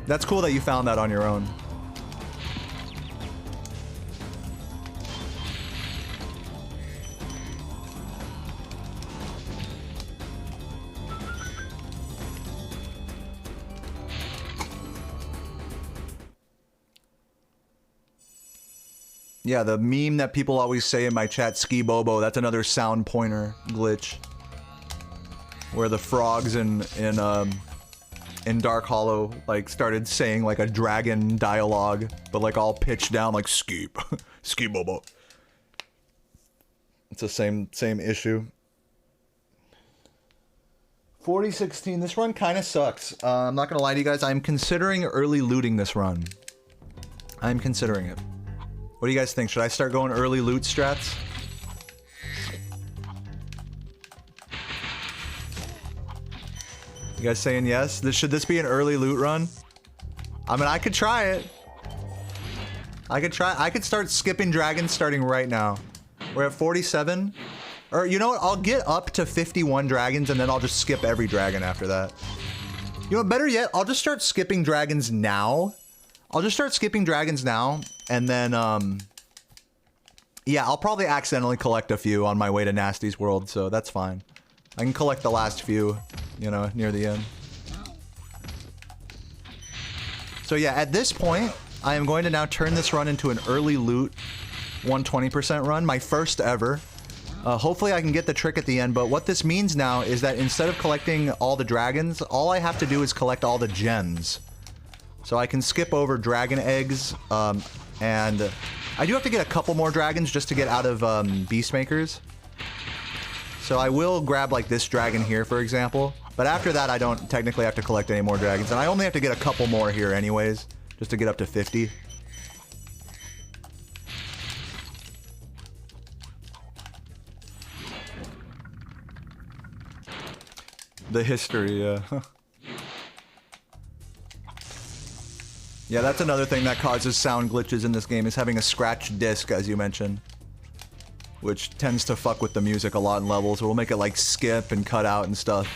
That's cool that you found that on your own. Yeah, the meme that people always say in my chat, Ski Bobo, that's another sound pointer glitch. Where the frogs in Dark Hollow, like, started saying, like, a dragon dialogue, but, like, all pitched down, like, Ski, Ski Bobo. It's the same issue. 4016, this run kind of sucks. I'm not gonna lie to you guys, I'm considering early looting this run. I'm considering it. What do you guys think? Should I start going early loot strats? You guys saying yes? Should this be an early loot run? I mean, I could try it. I could start skipping dragons starting right now. We're at 47. Or, you know what? I'll get up to 51 dragons and then I'll just skip every dragon after that. You know what? Better yet, I'll just start skipping dragons now. I'll just start skipping dragons now, and then, yeah, I'll probably accidentally collect a few on my way to Nasty's World, so that's fine. I can collect the last few, you know, near the end. So yeah, at this point, I am going to now turn this run into an early loot 120% run, my first ever. Hopefully I can get the trick at the end, but what this means now is that instead of collecting all the dragons, all I have to do is collect all the gems. So I can skip over dragon eggs, and I do have to get a couple more dragons just to get out of Beastmakers. So I will grab like this dragon here, for example. But after that, I don't technically have to collect any more dragons. And I only have to get a couple more here anyways, just to get up to 50. The history, yeah. Yeah, that's another thing that causes sound glitches in this game, is having a scratched disc, as you mentioned. Which tends to fuck with the music a lot in levels. We'll make it like skip and cut out and stuff.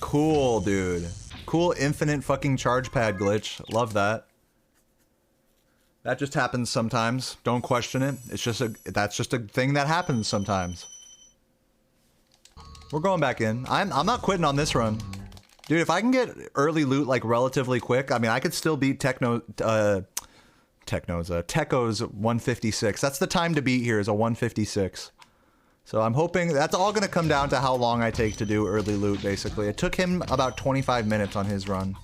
Cool, dude. Cool infinite fucking charge pad glitch. Love that. That just happens sometimes. Don't question it. It's just that's just a thing that happens sometimes. We're going back in. I'm not quitting on this run. Dude, if I can get early loot like relatively quick, I mean, I could still beat Tekko's 156. That's the time to beat here, is a 156. So I'm hoping that's all going to come down to how long I take to do early loot, basically. It took him about 25 minutes on his run.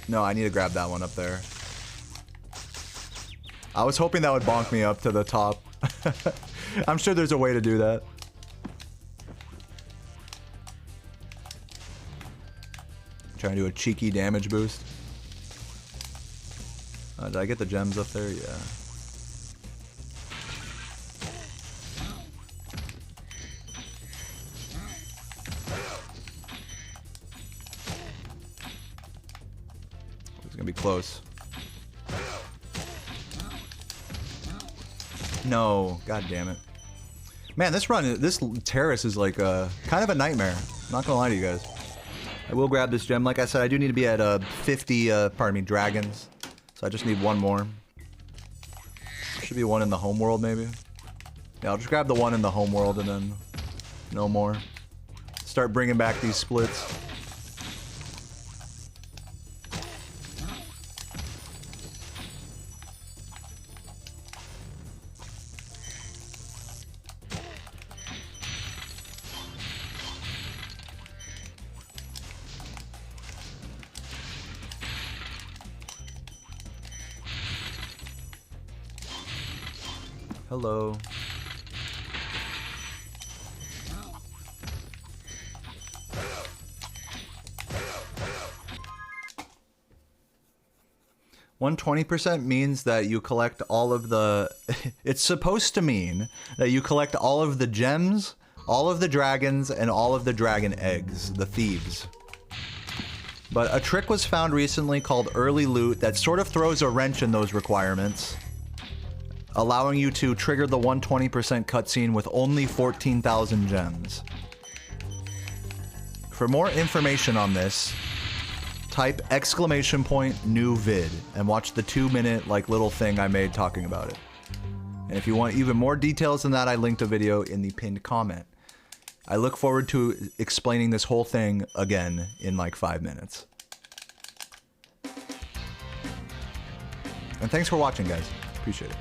No, I need to grab that one up there. I was hoping that would bonk me up to the top. I'm sure there's a way to do that. Trying to do a cheeky damage boost. Did I get the gems up there? Yeah. It's gonna be close. No, god damn it. Man, this terrace is like kind of a nightmare. I'm not gonna lie to you guys. I will grab this gem. Like I said, I do need to be at 50, pardon me, dragons. So I just need one more. Should be one in the home world, maybe. Yeah, I'll just grab the one in the home world and then no more. Start bringing back these splits. Hello. 120% means that you collect all of the... It's supposed to mean that you collect all of the gems, all of the dragons, and all of the dragon eggs, the thieves. But a trick was found recently called early loot that sort of throws a wrench in those requirements, allowing you to trigger the 120% cutscene with only 14,000 gems. For more information on this, type !new vid and watch the 2-minute like little thing I made talking about it. And if you want even more details than that, I linked a video in the pinned comment. I look forward to explaining this whole thing again in like 5 minutes. And thanks for watching, guys. Appreciate it.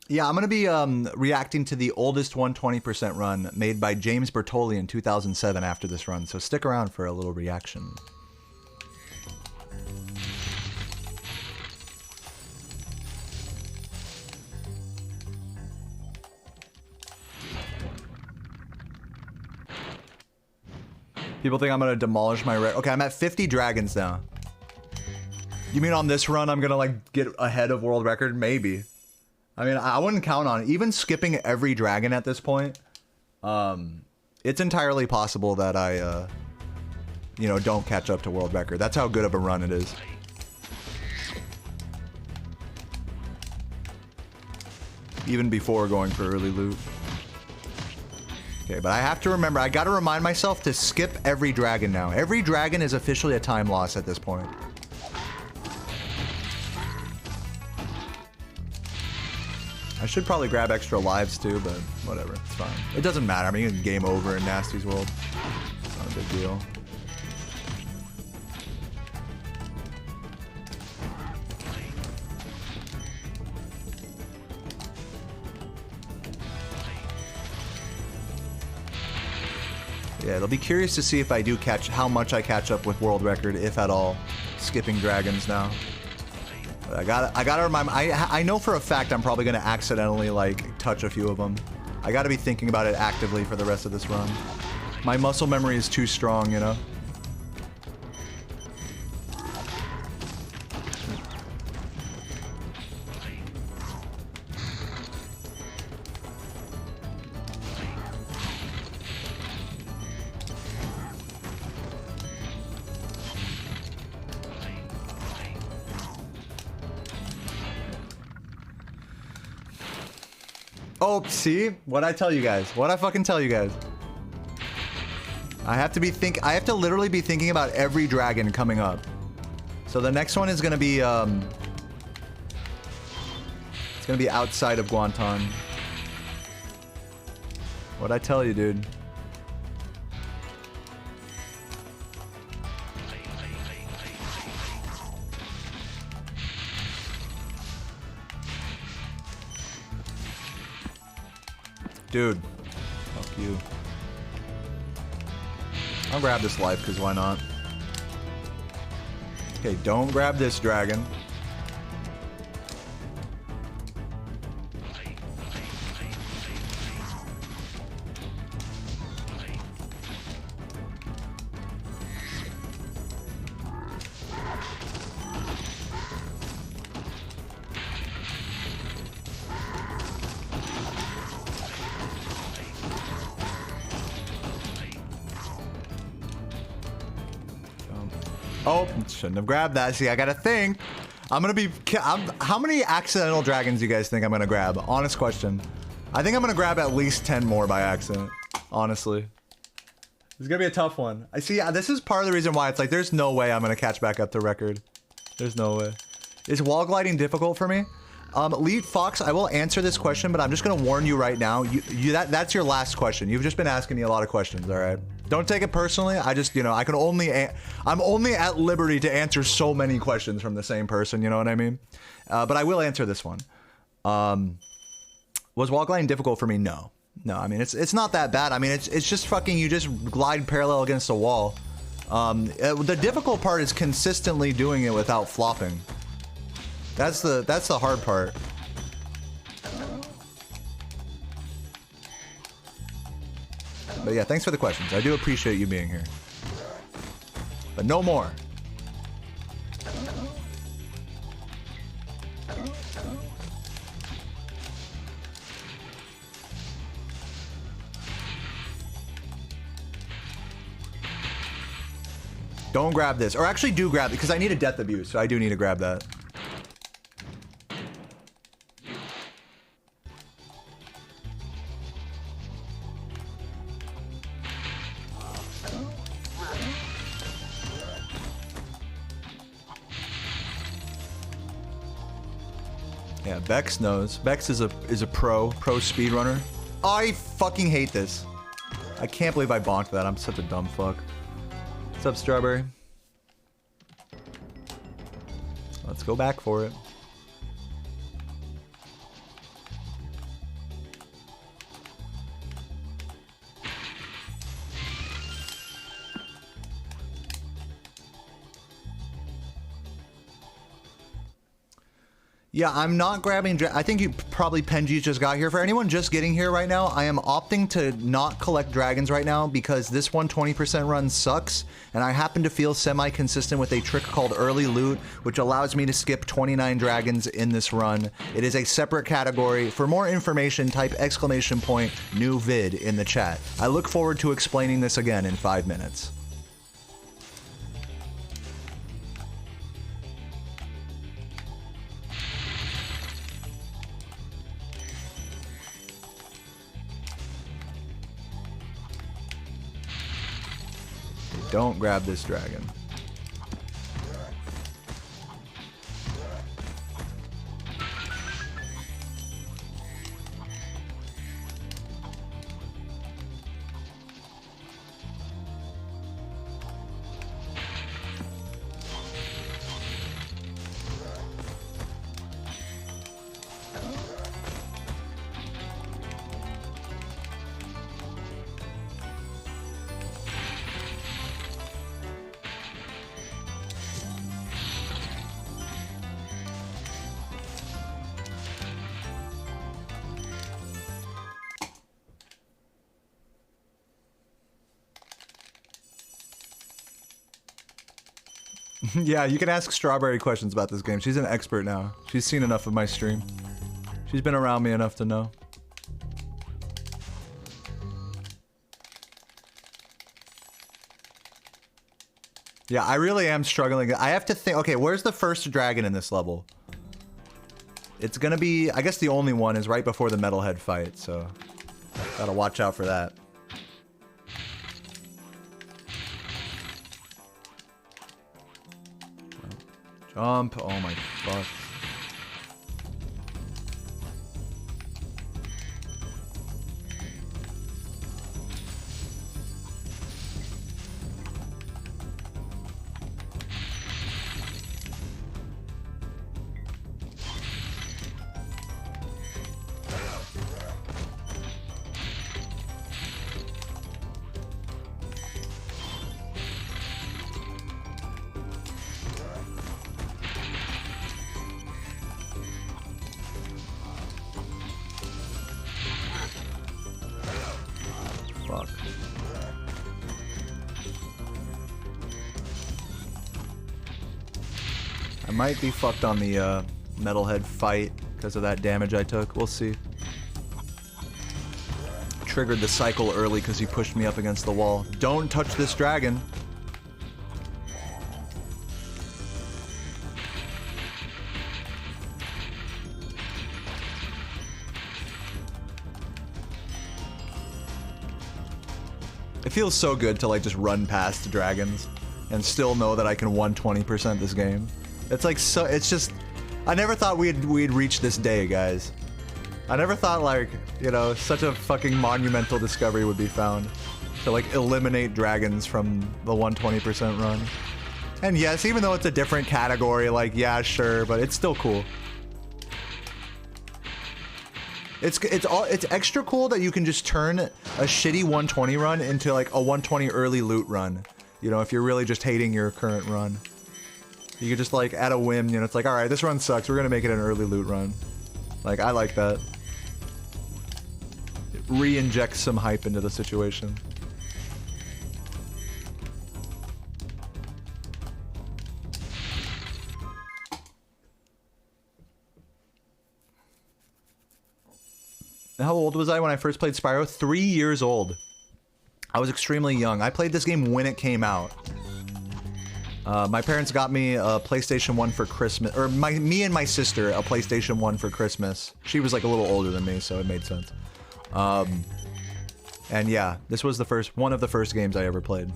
Yeah, I'm going to be reacting to the oldest 120% run made by James Bertoli in 2007 after this run, so stick around for a little reaction. People think I'm going to demolish my record. Okay, I'm at 50 dragons now. You mean on this run I'm going to like get ahead of world record? Maybe. I mean, I wouldn't count on it. Even skipping every dragon at this point, it's entirely possible that I, you know, don't catch up to world record. That's how good of a run it is. Even before going for early loot. Okay, but I have to remember, I gotta remind myself to skip every dragon now. Every dragon is officially a time loss at this point. I should probably grab extra lives too, but whatever, it's fine. It doesn't matter. I mean, you can game over in Nasty's world. It's not a big deal. Yeah, it'll be curious to see if I do catch how much I catch up with world record, if at all, skipping dragons now. I gotta remind. I know for a fact I'm probably gonna accidentally like touch a few of them. I gotta be thinking about it actively for the rest of this run. My muscle memory is too strong, you know. Oh, see? What'd I tell you guys? What'd I fucking tell you guys? I have to literally be thinking about every dragon coming up. So the next one is gonna be, it's gonna be outside of Guantan. What'd I tell you, dude? Dude, fuck you. I'll grab this life, because why not? Okay, don't grab this dragon. Oh, shouldn't have grabbed that. See, I gotta think. I'm gonna be... how many accidental dragons do you guys think I'm gonna grab? Honest question. I think I'm gonna grab at least 10 more by accident. Honestly. It's gonna be a tough one. I see, this is part of the reason why it's like, there's no way I'm gonna catch back up to record. There's no way. Is wall gliding difficult for me? Lead Fox, I will answer this question, but I'm just gonna warn you right now. That's your last question. You've just been asking me a lot of questions, all right? Don't take it personally. I just, you know, I'm only at liberty to answer so many questions from the same person, you know what I mean? But I will answer this one. Was wall gliding difficult for me? No. No, I mean, it's not that bad. I mean, it's just fucking, you just glide parallel against a wall. The difficult part is consistently doing it without flopping. That's the hard part. But yeah, thanks for the questions. I do appreciate you being here. But no more. Don't grab this. Or actually do grab it, because I need a death abuse, so I do need to grab that. Yeah, Bex knows. Bex is a pro speedrunner. I fucking hate this. I can't believe I bonked that. I'm such a dumb fuck. What's up, Strawberry? Let's go back for it. Yeah, I'm not grabbing... I think you probably Penji just got here. For anyone just getting here right now, I am opting to not collect dragons right now because this 120% run sucks, and I happen to feel semi-consistent with a trick called early loot, which allows me to skip 29 dragons in this run. It is a separate category. For more information, type ! new vid in the chat. I look forward to explaining this again in 5 minutes. Don't grab this dragon. Yeah, you can ask Strawberry questions about this game. She's an expert now. She's seen enough of my stream. She's been around me enough to know. Yeah, I really am struggling. I have to think, okay, where's the first dragon in this level? It's gonna be, I guess the only one is right before the Metalhead fight, so gotta watch out for that. Jump, oh my fuck. Might be fucked on the Metalhead fight because of that damage I took. We'll see. Triggered the cycle early because he pushed me up against the wall. Don't touch this dragon. It feels so good to like just run past dragons and still know that I can 120% this game. It's like, so it's just, I never thought we'd reach this day, guys. I never thought, like, you know, such a fucking monumental discovery would be found to, like, eliminate dragons from the 120% run. And yes, even though it's a different category, like, yeah, sure, but it's still cool. It's extra cool that you can just turn a shitty 120 run into, like, a 120 early loot run. You know, if you're really just hating your current run. You could just, like, at a whim, you know, it's like, alright, this run sucks, we're gonna make it an early loot run. Like, I like that. It re-injects some hype into the situation. How old was I when I first played Spyro? 3 years old. I was extremely young. I played this game when it came out. My parents got me a PlayStation 1 for Christmas, or me and my sister a PlayStation 1 for Christmas. She was like a little older than me, so it made sense. And yeah, this was one of the first games I ever played.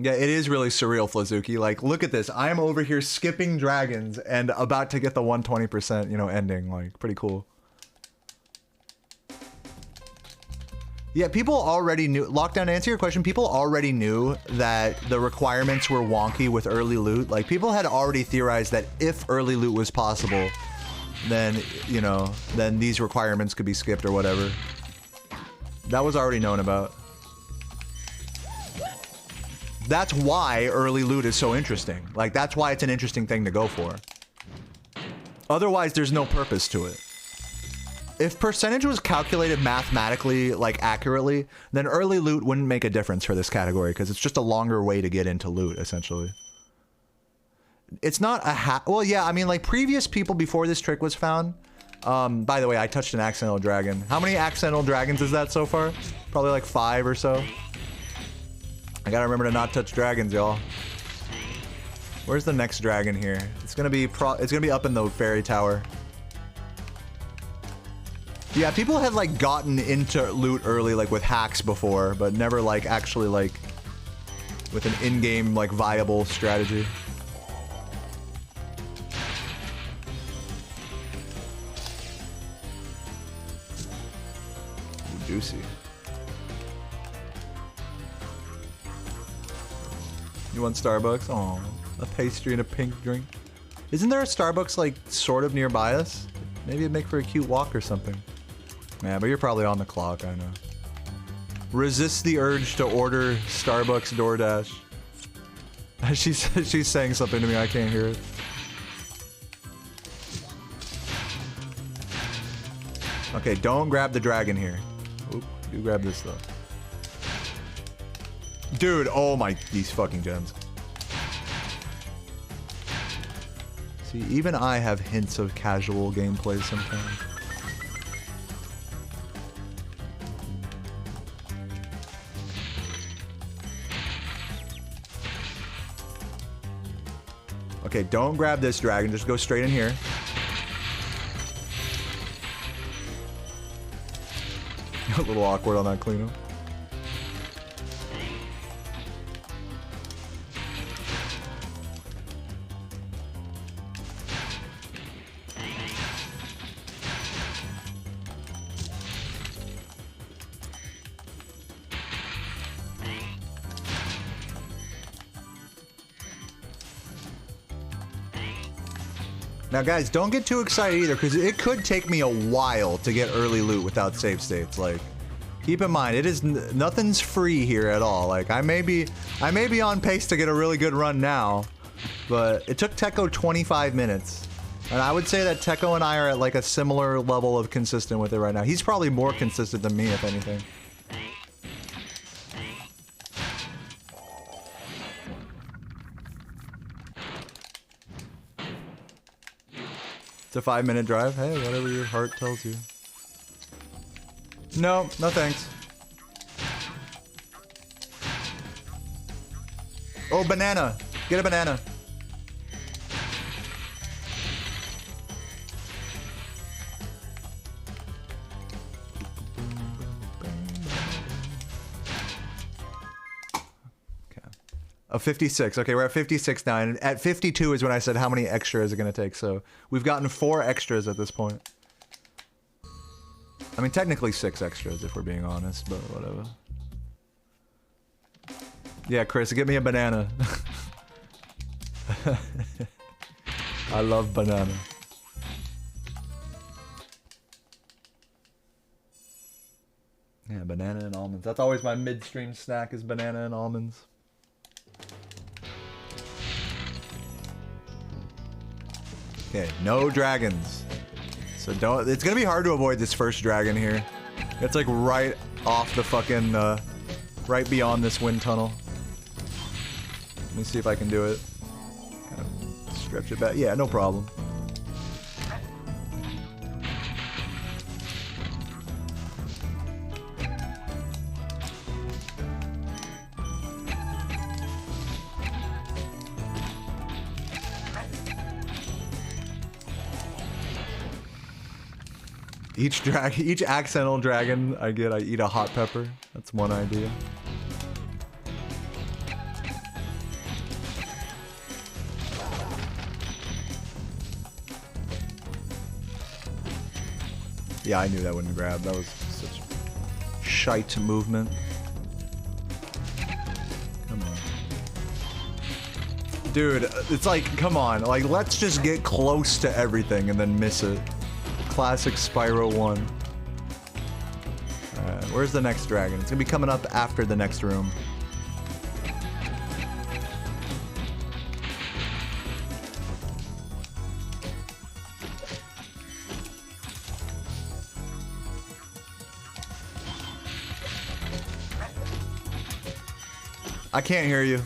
Yeah, it is really surreal, Flazuki. Like, look at this. I'm over here skipping dragons and about to get the 120%, you know, ending. Like, pretty cool. Yeah, people already knew... Lockdown, to answer your question, people already knew that the requirements were wonky with early loot. Like, people had already theorized that if early loot was possible, then, you know, then these requirements could be skipped or whatever. That was already known about. That's why early loot is so interesting. Like, that's why it's an interesting thing to go for. Otherwise, there's no purpose to it. If percentage was calculated mathematically, like, accurately, then early loot wouldn't make a difference for this category, because it's just a longer way to get into loot, essentially. It's not a well, yeah, I mean, like, previous people before this trick was found... by the way, I touched an accidental dragon. How many accidental dragons is that so far? Probably like 5 or so. I gotta remember to not touch dragons, y'all. Where's the next dragon here? It's gonna be up in the fairy tower. Yeah, people have like gotten into loot early, like with hacks before, but never like actually like with an in-game like viable strategy. Ooh, juicy. You want Starbucks? Aw, a pastry and a pink drink. Isn't there a Starbucks, like, sort of nearby us? Maybe it'd make for a cute walk or something. Yeah, but you're probably on the clock, I know. Resist the urge to order Starbucks DoorDash. She's saying something to me, I can't hear it. Okay, don't grab the dragon here. Oop, do grab this, though. Dude, oh my, these fucking gems. See, even I have hints of casual gameplay sometimes. Okay, don't grab this dragon, just go straight in here. A little awkward on that cleanup. Now guys, don't get too excited either, because it could take me a while to get early loot without save states. Like, keep in mind, it is nothing's free here at all. Like, I may be on pace to get a really good run now, but it took Tekko 25 minutes. And I would say that Tekko and I are at like a similar level of consistent with it right now. He's probably more consistent than me, if anything. It's a 5-minute drive. Hey, whatever your heart tells you. No, no thanks. Oh, banana. Get a banana. Oh, 56. Okay, we're at 56 now. And at 52 is when I said how many extra is it going to take. So we've gotten 4 extras at this point. I mean, technically 6 extras if we're being honest, but whatever. Yeah, Chris, give me a banana. I love banana. Yeah, banana and almonds. That's always my midstream snack is banana and almonds. Okay, no dragons. So don't... It's gonna be hard to avoid this first dragon here. It's like right off the fucking... right beyond this wind tunnel. Let me see if I can do it. Kind of stretch it back. Yeah, no problem. Each accidental dragon I get, I eat a hot pepper. That's one idea. Yeah, I knew that wouldn't grab. That was such shite movement. Come on. Dude, it's like, come on. Like, let's just get close to everything and then miss it. Classic Spyro 1. Alright, where's the next dragon? It's gonna be coming up after the next room. I can't hear you.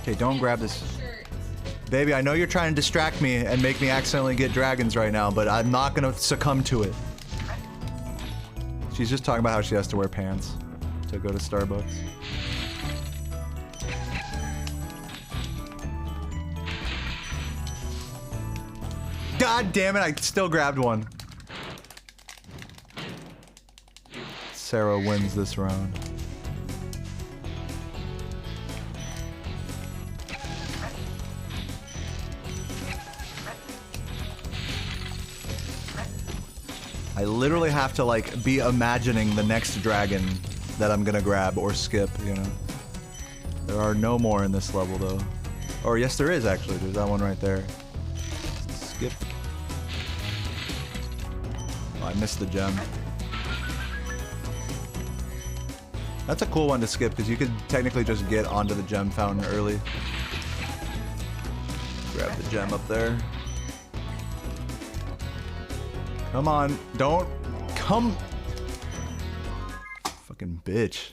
Okay, don't grab this. Baby, I know you're trying to distract me and make me accidentally get dragons right now, but I'm not gonna succumb to it. She's just talking about how she has to wear pants to go to Starbucks. God damn it, I still grabbed one. Sarah wins this round. I literally have to, like, be imagining the next dragon that I'm gonna grab or skip, you know? There are no more in this level, though. Or, yes, there is, actually. There's that one right there. Skip. Oh, I missed the gem. That's a cool one to skip, because you could technically just get onto the gem fountain early. Grab the gem up there. Come on, don't come. Fucking bitch.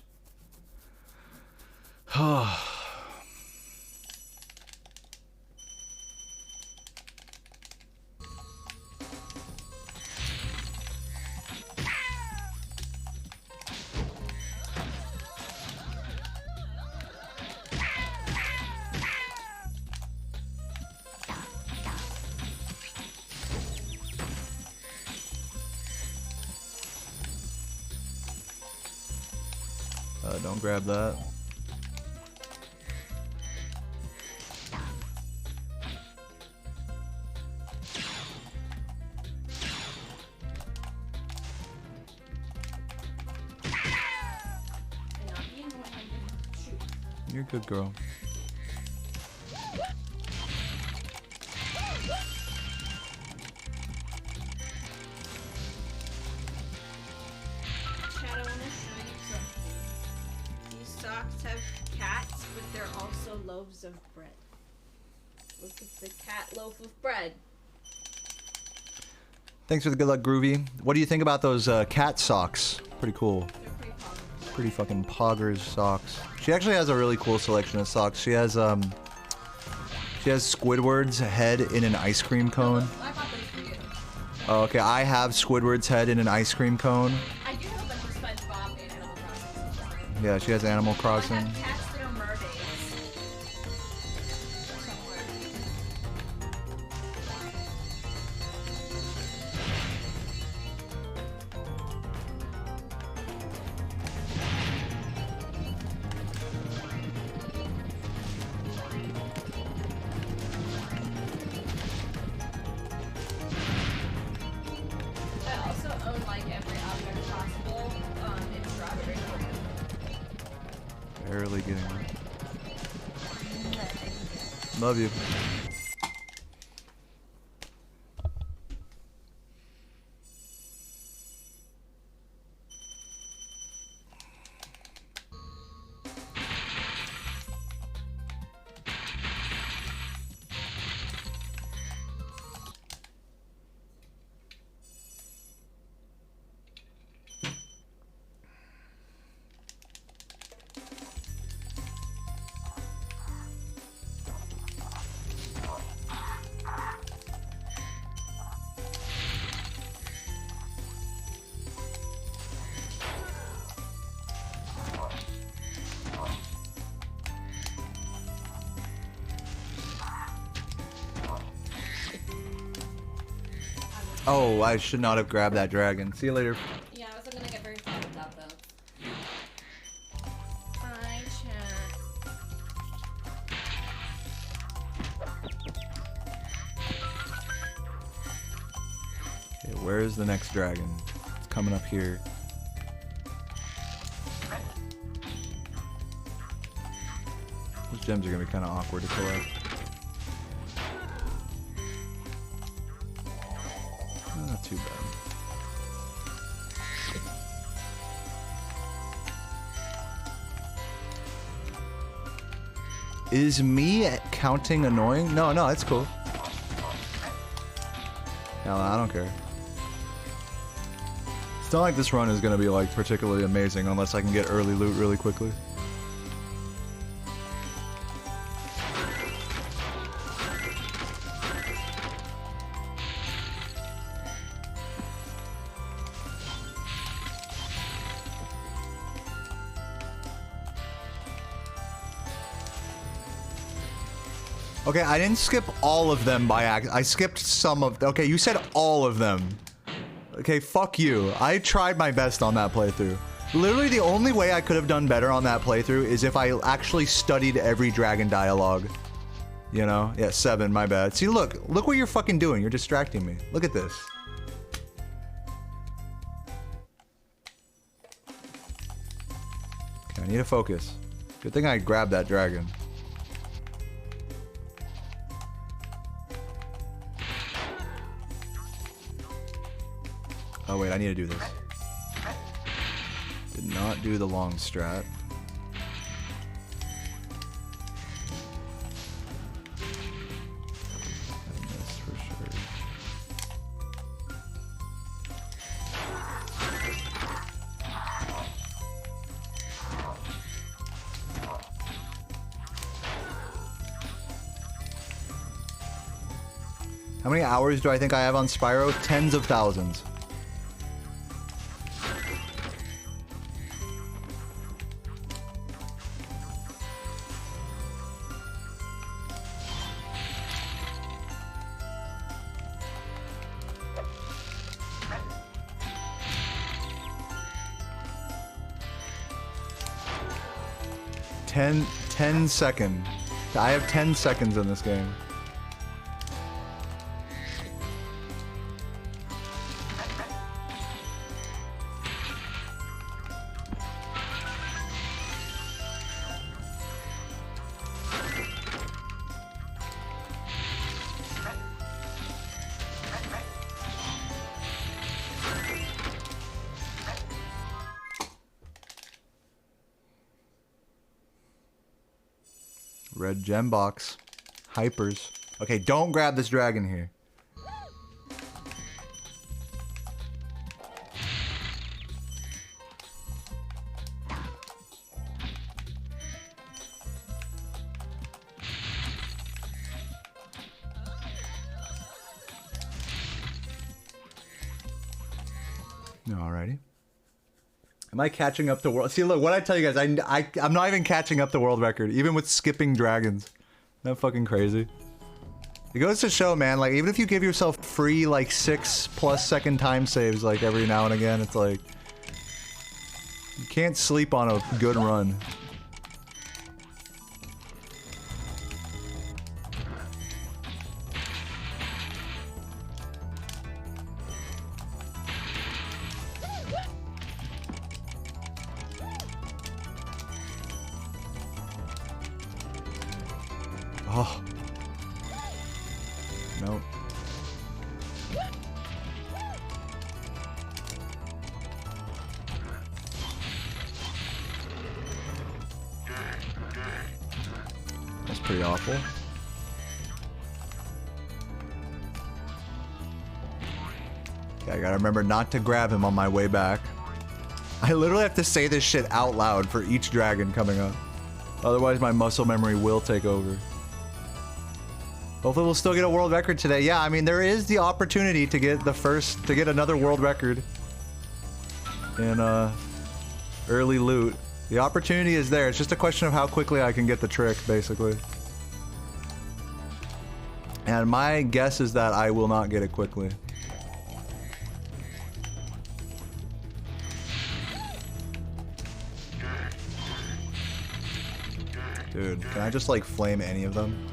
Don't grab that. You're a good girl. Of bread. Look at the cat loaf of bread. Thanks for the good luck, Groovy. What do you think about those cat socks? Pretty cool. They're pretty poggers. Pretty fucking poggers socks. She actually has a really cool selection of socks. She has Squidward's head in an ice cream cone. I bought those for you. Oh, okay, I have Squidward's head in an ice cream cone. I do have a bunch of SpongeBob and Animal Crossing. Yeah, she has Animal I Crossing. have cats that are mermaids. Somewhere. I also own like every object possible in Strawberry. Barely getting it. Love you. Oh, I should not have grabbed that dragon. See you later. Yeah, I wasn't gonna get very far with that though. Hi, chat. Okay, where is the next dragon? It's coming up here. Those gems are gonna be kind of awkward to collect. Not too bad. Is me counting annoying? No, no, it's cool. No, I don't care. It's not like this run is gonna be like particularly amazing unless I can get early loot really quickly. Okay, I didn't skip all of them by accident. I skipped some of... Okay, you said all of them. Okay, fuck you. I tried my best on that playthrough. Literally, the only way I could have done better on that playthrough is if I actually studied every dragon dialogue. You know? Yeah, 7, my bad. See, look what you're fucking doing. You're distracting me. Look at this. Okay, I need to focus. Good thing I grabbed that dragon. Oh wait, I need to do this. Did not do the long strat. I missed for sure. How many hours do I think I have on Spyro? Tens of thousands. Ten seconds. I have 10 seconds in this game. Red gem box. Hypers. Okay, don't grab this dragon here. Alrighty. Am I catching up to world? See, look, what I tell you guys, I'm not even catching up to world record, even with skipping dragons. Isn't that fucking crazy? It goes to show, man, like, even if you give yourself free, like, 6+ second time saves, like, every now and again, it's like... You can't sleep on a good run. Oh. Nope. That's pretty awful. Yeah, I gotta remember not to grab him on my way back. I literally have to say this shit out loud for each dragon coming up. Otherwise my muscle memory will take over. Hopefully we'll still get a world record today. Yeah, I mean, there is the opportunity to get another world record in early loot. The opportunity is there. It's just a question of how quickly I can get the trick, basically. And my guess is that I will not get it quickly. Dude, can I just like flame any of them?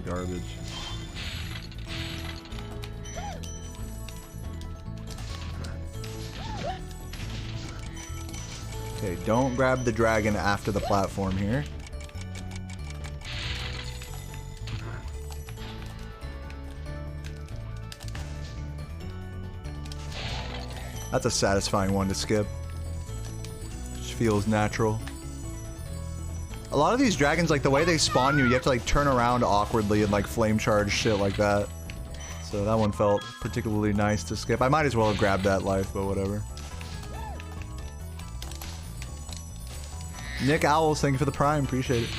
Garbage. Okay, don't grab the dragon after the platform here. That's a satisfying one to skip. Just feels natural. A lot of these dragons, like the way they spawn you have to like turn around awkwardly and like flame charge shit like that. So that one felt particularly nice to skip. I might as well have grabbed that life, but whatever. Nick Owls, thank you for the prime, appreciate it.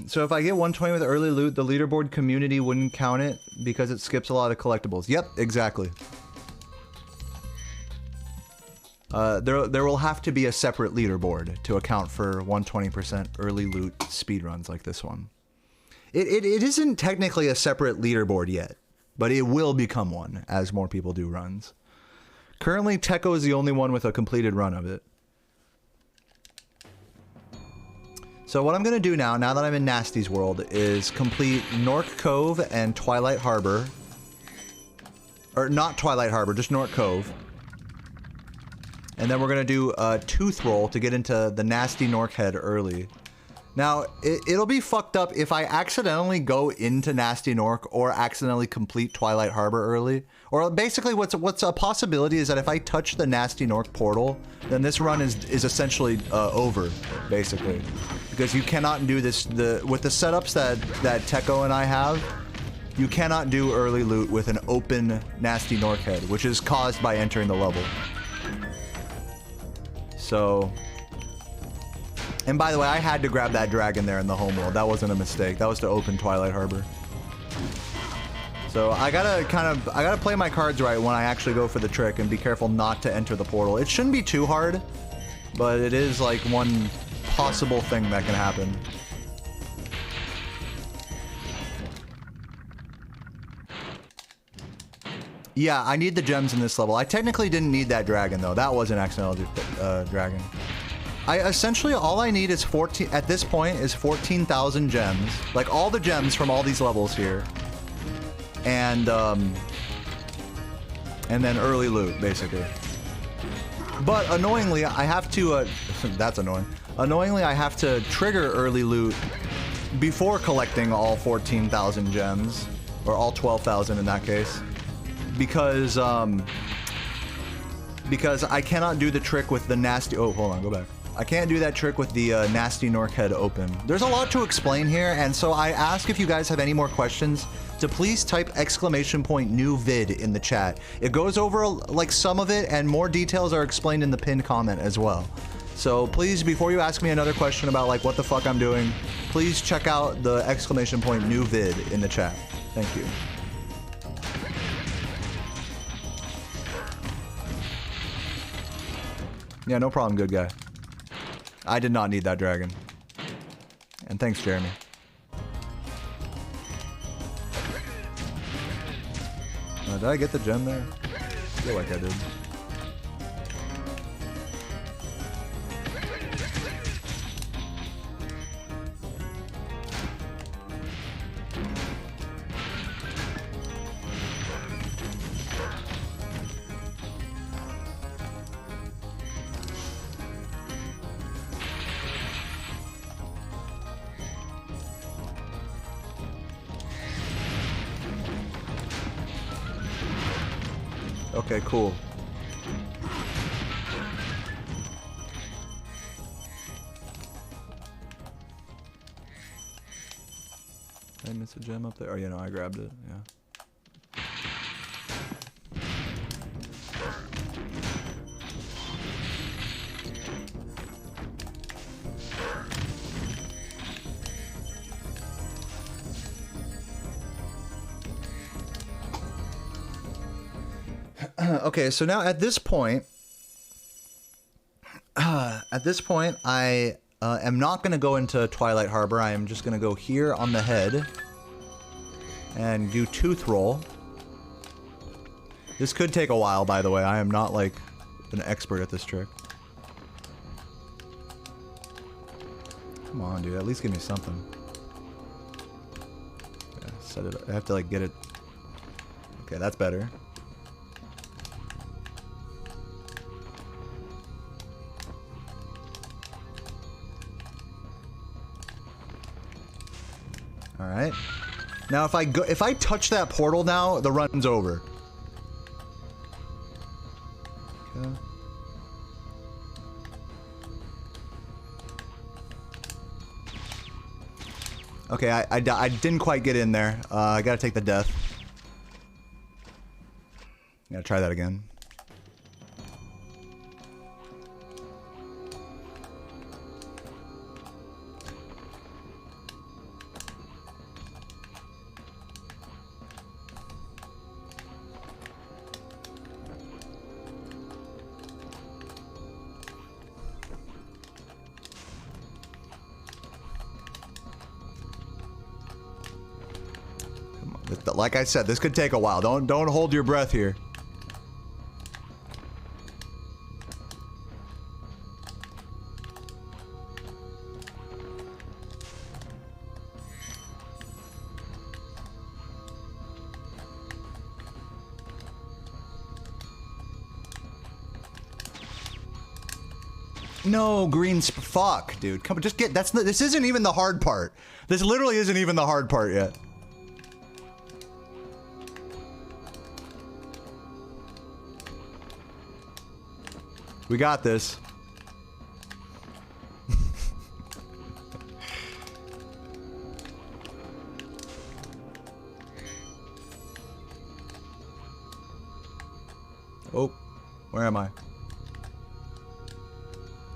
So if I get 120 with early loot, the leaderboard community wouldn't count it because it skips a lot of collectibles. Yep, exactly. There will have to be a separate leaderboard to account for 120% early loot speedruns like this one. It isn't technically a separate leaderboard yet, but it will become one as more people do runs. Currently, Tekko is the only one with a completed run of it. So what I'm going to do now that I'm in Nasty's world, is complete Nork Cove and Twilight Harbor. Or not Twilight Harbor, just Nork Cove. And then we're going to do a Tooth Roll to get into the Nasty Nork Head early. Now, it'll be fucked up if I accidentally go into Nasty Nork or accidentally complete Twilight Harbor early. Or basically what's a possibility is that if I touch the Nasty Nork portal, then this run is essentially over, basically. Because you cannot do this, with the setups that Tekko and I have, you cannot do early loot with an open Nasty Nork Head, which is caused by entering the level. So... And by the way, I had to grab that dragon there in the home world. That wasn't a mistake. That was to open Twilight Harbor. So I gotta play my cards right when I actually go for the trick and be careful not to enter the portal. It shouldn't be too hard, but it is like one possible thing that can happen. Yeah, I need the gems in this level. I technically didn't need that dragon though. That was an accidental dragon. Essentially, all I need is 14, at this point, is 14,000 gems. Like, all the gems from all these levels here. And then early loot, basically. But, annoyingly, I have to, that's annoying. Annoyingly, I have to trigger early loot before collecting all 14,000 gems. Or all 12,000 in that case. Because I cannot do the trick with the nasty, oh, hold on, go back. I can't do that trick with the Nasty Nork Head open. There's a lot to explain here, and so I ask if you guys have any more questions. to please type !new vid in the chat. It goes over like some of it, and more details are explained in the pinned comment as well. So please, before you ask me another question about like what the fuck I'm doing, please check out the !new vid in the chat. Thank you. Yeah, no problem, good guy. I did not need that dragon. And thanks, Jeremy. Did I get the gem there? I feel like I did. Okay, cool. Did I miss a gem up there? Oh, you know, I grabbed it, yeah. Okay, so now at this point, I am not going to go into Twilight Harbor. I am just going to go here on the head and do tooth roll. This could take a while, by the way. I am not like an expert at this trick. Come on, dude. At least give me something. Yeah, set it up. I have to like get it. Okay, that's better. All right. Now, if I touch that portal now, the run's over. Okay. Okay, I didn't quite get in there. I gotta take the death. Gotta try that again. Like I said, this could take a while. Don't hold your breath here. No, fuck, dude. Come on, just get, this isn't even the hard part. This literally isn't even the hard part yet. We got this. Oh, where am I?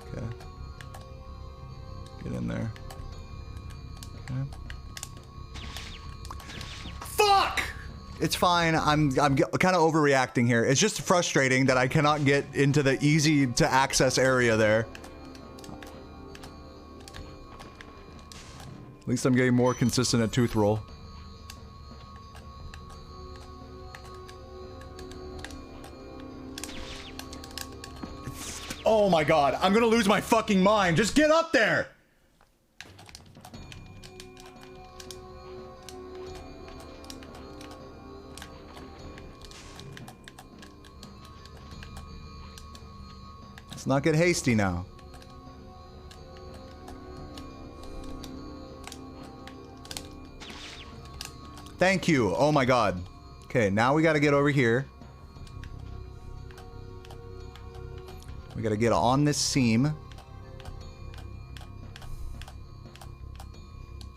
Okay. Get in there. Okay. Fuck! It's fine. I'm kind of overreacting here. It's just frustrating that I cannot get into the easy to access area there. At least I'm getting more consistent at tooth roll. Oh my god, I'm gonna lose my fucking mind. Just get up there! Let's not get hasty now. Thank you. Oh my god. Okay, now we gotta get over here. We gotta get on this seam.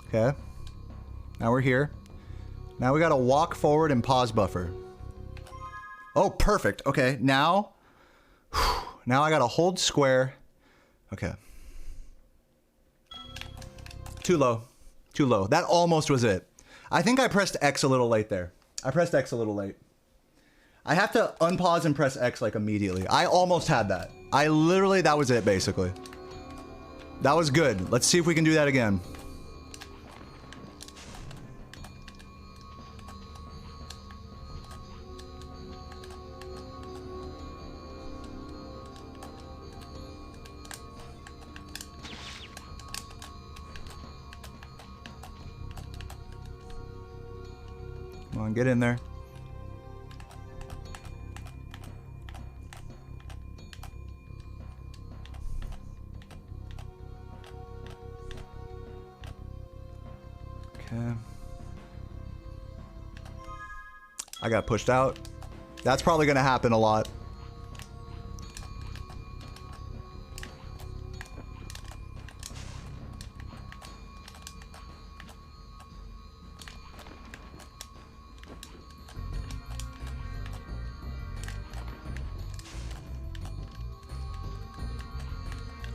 Okay. Now we're here. Now we gotta walk forward and pause buffer. Oh, perfect. Okay, now I gotta hold square. Okay. Too low. Too low. That almost was it. I think I pressed X a little late there. I pressed X a little late. I have to unpause and press X like immediately. I almost had that. I literally, that was it basically. That was good. Let's see if we can do that again. Come on, get in there. Okay. I got pushed out. That's probably gonna happen a lot.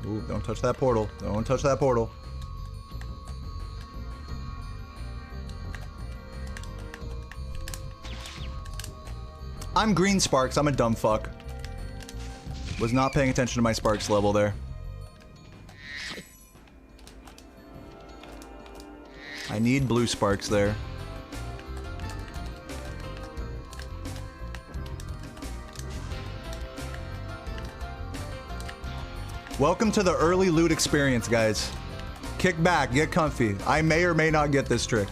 Ooh, don't touch that portal. Don't touch that portal. I'm green sparks. I'm a dumb fuck. Was not paying attention to my sparks level there. I need blue sparks there. Welcome to the early loot experience, guys. Kick back, get comfy. I may or may not get this trick.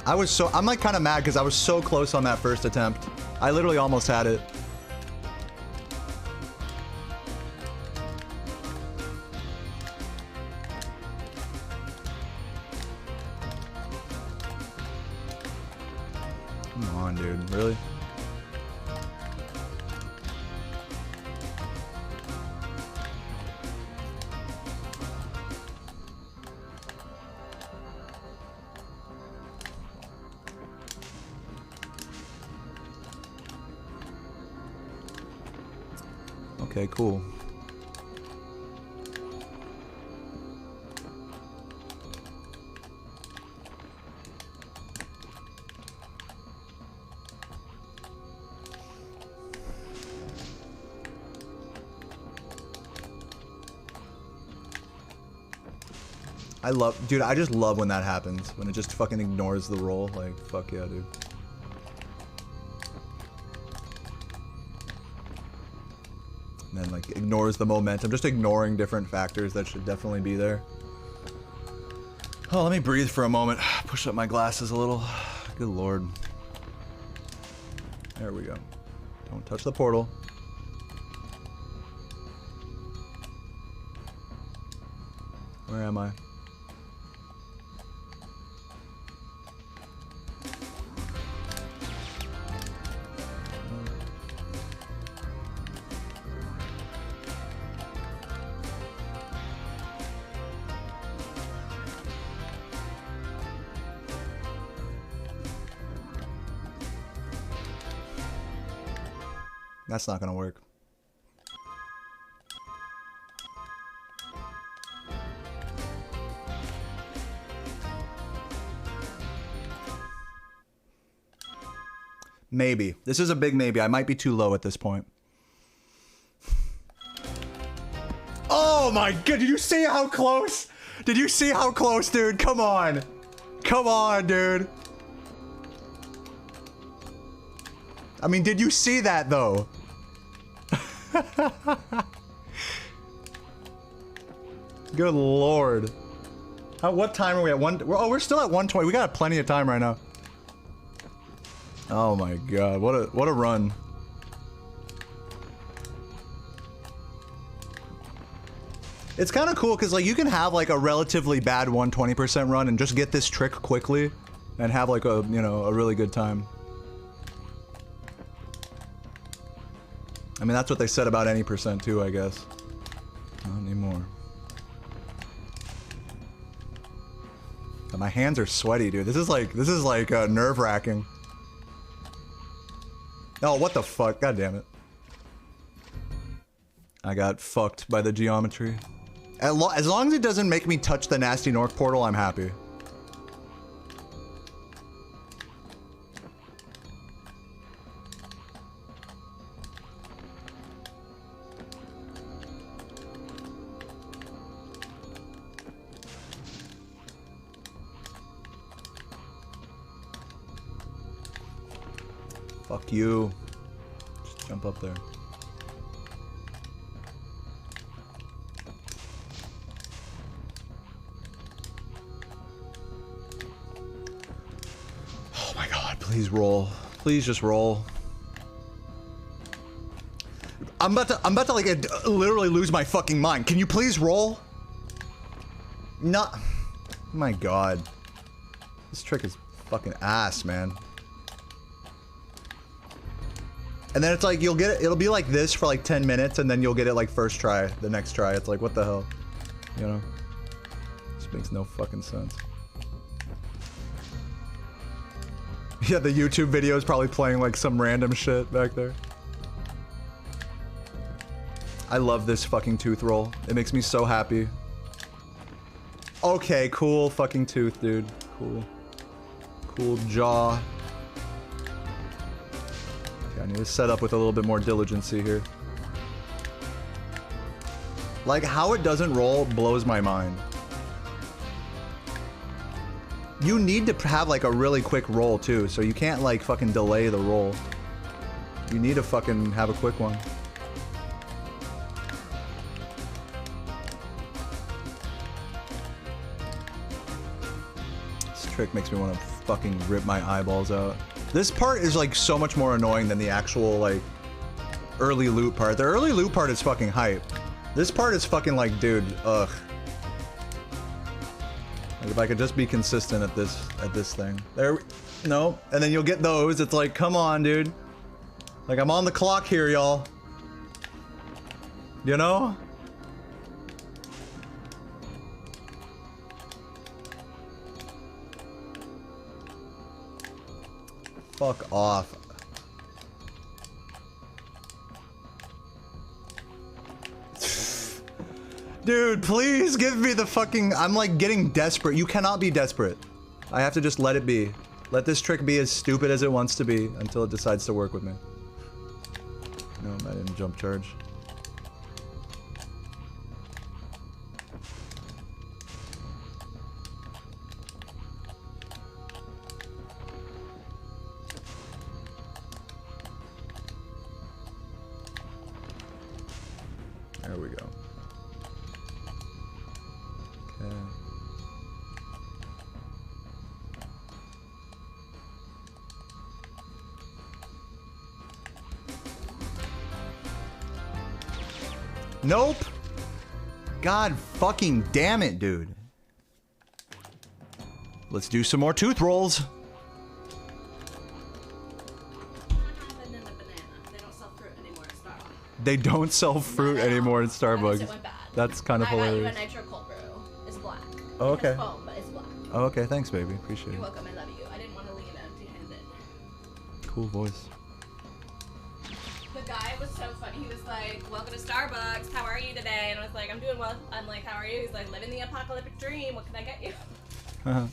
I'm like kind of mad because I was so close on that first attempt. I literally almost had it. Come on, dude. Really? Okay, cool. Dude, I just love when that happens. When it just fucking ignores the roll. Like, fuck yeah, dude. And then, like, ignores the momentum. Just ignoring different factors that should definitely be there. Oh, let me breathe for a moment. Push up my glasses a little. Good lord. There we go. Don't touch the portal. Where am I? That's not gonna work. Maybe. This is a big maybe. I might be too low at this point. Oh my god, did you see how close? Did you see how close, dude? Come on. Come on, dude. I mean, did you see that though? Good lord. What time are we at? We're still at 120. We got plenty of time right now. Oh my god, what a run. It's kind of cool because like you can have like a relatively bad 120% run and just get this trick quickly and have like a, you know, a really good time. I mean, that's what they said about any percent too, I guess. Not anymore. Come my hands are sweaty, dude. This is like nerve-wracking. Oh, what the fuck? God damn it. I got fucked by the geometry. As long as it doesn't make me touch the nasty North portal, I'm happy. Fuck you. Just jump up there. Oh my god, please roll. Please just roll. I'm about to like literally lose my fucking mind. Can you please roll? No. My god. This trick is fucking ass, man. And then it's like, you'll get it, it'll be like this for like 10 minutes, and then you'll get it like first try, the next try. It's like, what the hell? You know? This makes no fucking sense. Yeah, the YouTube video is probably playing like some random shit back there. I love this fucking tooth roll. It makes me so happy. Okay, cool fucking tooth, dude. Cool. Cool jaw. I need to set up with a little bit more diligency here. Like, how it doesn't roll blows my mind. You need to have, like, a really quick roll, too, so you can't, like, fucking delay the roll. You need to fucking have a quick one. This trick makes me want to fucking rip my eyeballs out. This part is like so much more annoying than the actual like early loot part. The early loot part is fucking hype. This part is fucking like, dude, ugh. Like if I could just be consistent at this thing. There, no, and then you'll get those. It's like, come on, dude. Like I'm on the clock here, y'all. You know? Fuck off. Dude, please give me the fucking... I'm like getting desperate. You cannot be desperate. I have to just let it be. Let this trick be as stupid as it wants to be until it decides to work with me. No, I didn't jump charge. There we go. Okay. Nope. God fucking damn it, dude. Let's do some more tooth rolls. They don't sell fruit anymore at Starbucks. That's kind of hilarious. I got you a nitro cold brew. It's black. Oh, okay. It's foam, but it's black. Oh, okay. Thanks, baby. Appreciate it. You're welcome. I love you. I didn't want to leave empty-handed. Cool voice. The guy was so funny. He was like, "Welcome to Starbucks. How are you today?" And I was like, "I'm doing well." I'm like, "How are you?" He's like, "Living the apocalyptic dream. What can I get you?" And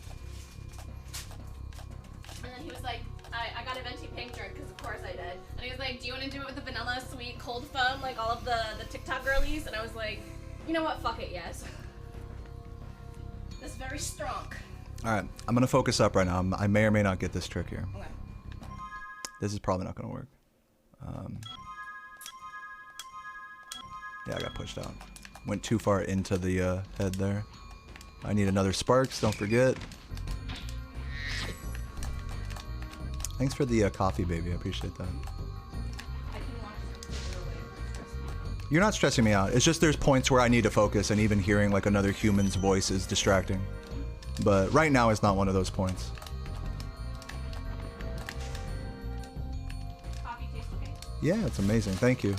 then he was like, I got a venti pink drink because of course I did. And he was like, "Do you want to do it with the vanilla sweet cold foam like all of the TikTok girlies?" And I was like, "You know what? Fuck it, yes." That's very strong. All right, I'm gonna focus up right now. I may or may not get this trick here. Okay. This is probably not gonna work. Yeah, I got pushed out. Went too far into the head there. I need another sparks. Don't forget. Thanks for the coffee, baby. I appreciate that. You're not stressing me out. It's just there's points where I need to focus, and even hearing like another human's voice is distracting. But right now is not one of those points. Coffee tastes okay. Yeah, it's amazing. Thank you.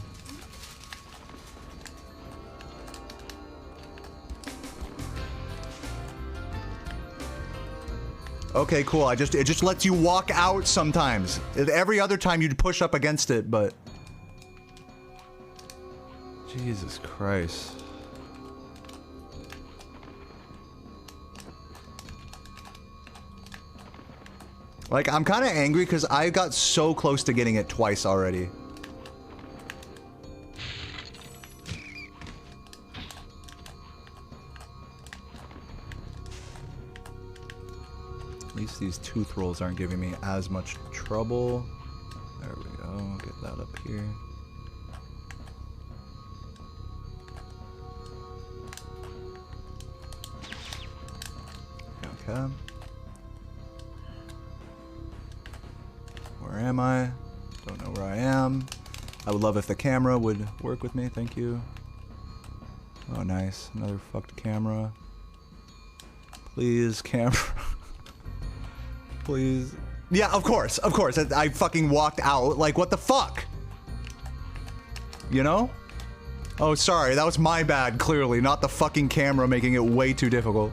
Okay, cool. It just lets you walk out sometimes. Every other time you'd push up against it, but... Jesus Christ. Like, I'm kind of angry because I got so close to getting it twice already. At least these tooth rolls aren't giving me as much trouble. There we go. Get that up here. Okay. Where am I? Don't know where I am. I would love if the camera would work with me. Thank you. Oh, nice. Another fucked camera. Please, camera. Please. Yeah, of course. Of course. I fucking walked out. Like, what the fuck? You know? Oh, sorry. That was my bad, clearly. Not the fucking camera making it way too difficult.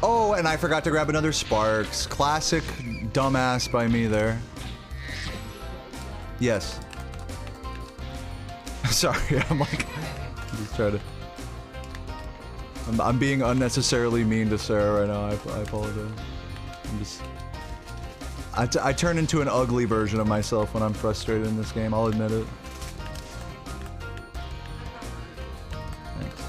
Oh, and I forgot to grab another Sparks. Classic dumbass by me there. Yes. Sorry, I'm like... just trying to... I'm being unnecessarily mean to Sarah right now. I apologize. I'm just... I turn into an ugly version of myself when I'm frustrated in this game. I'll admit it. Thanks.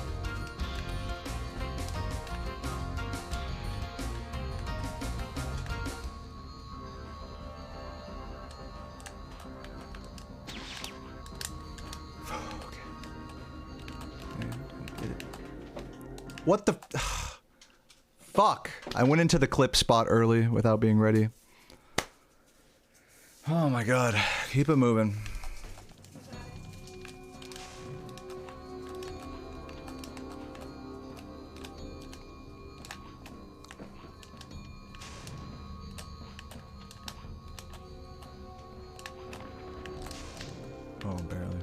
What the... Fuck. I went into the clip spot early without being ready. Oh my god. Keep it moving. Oh, barely.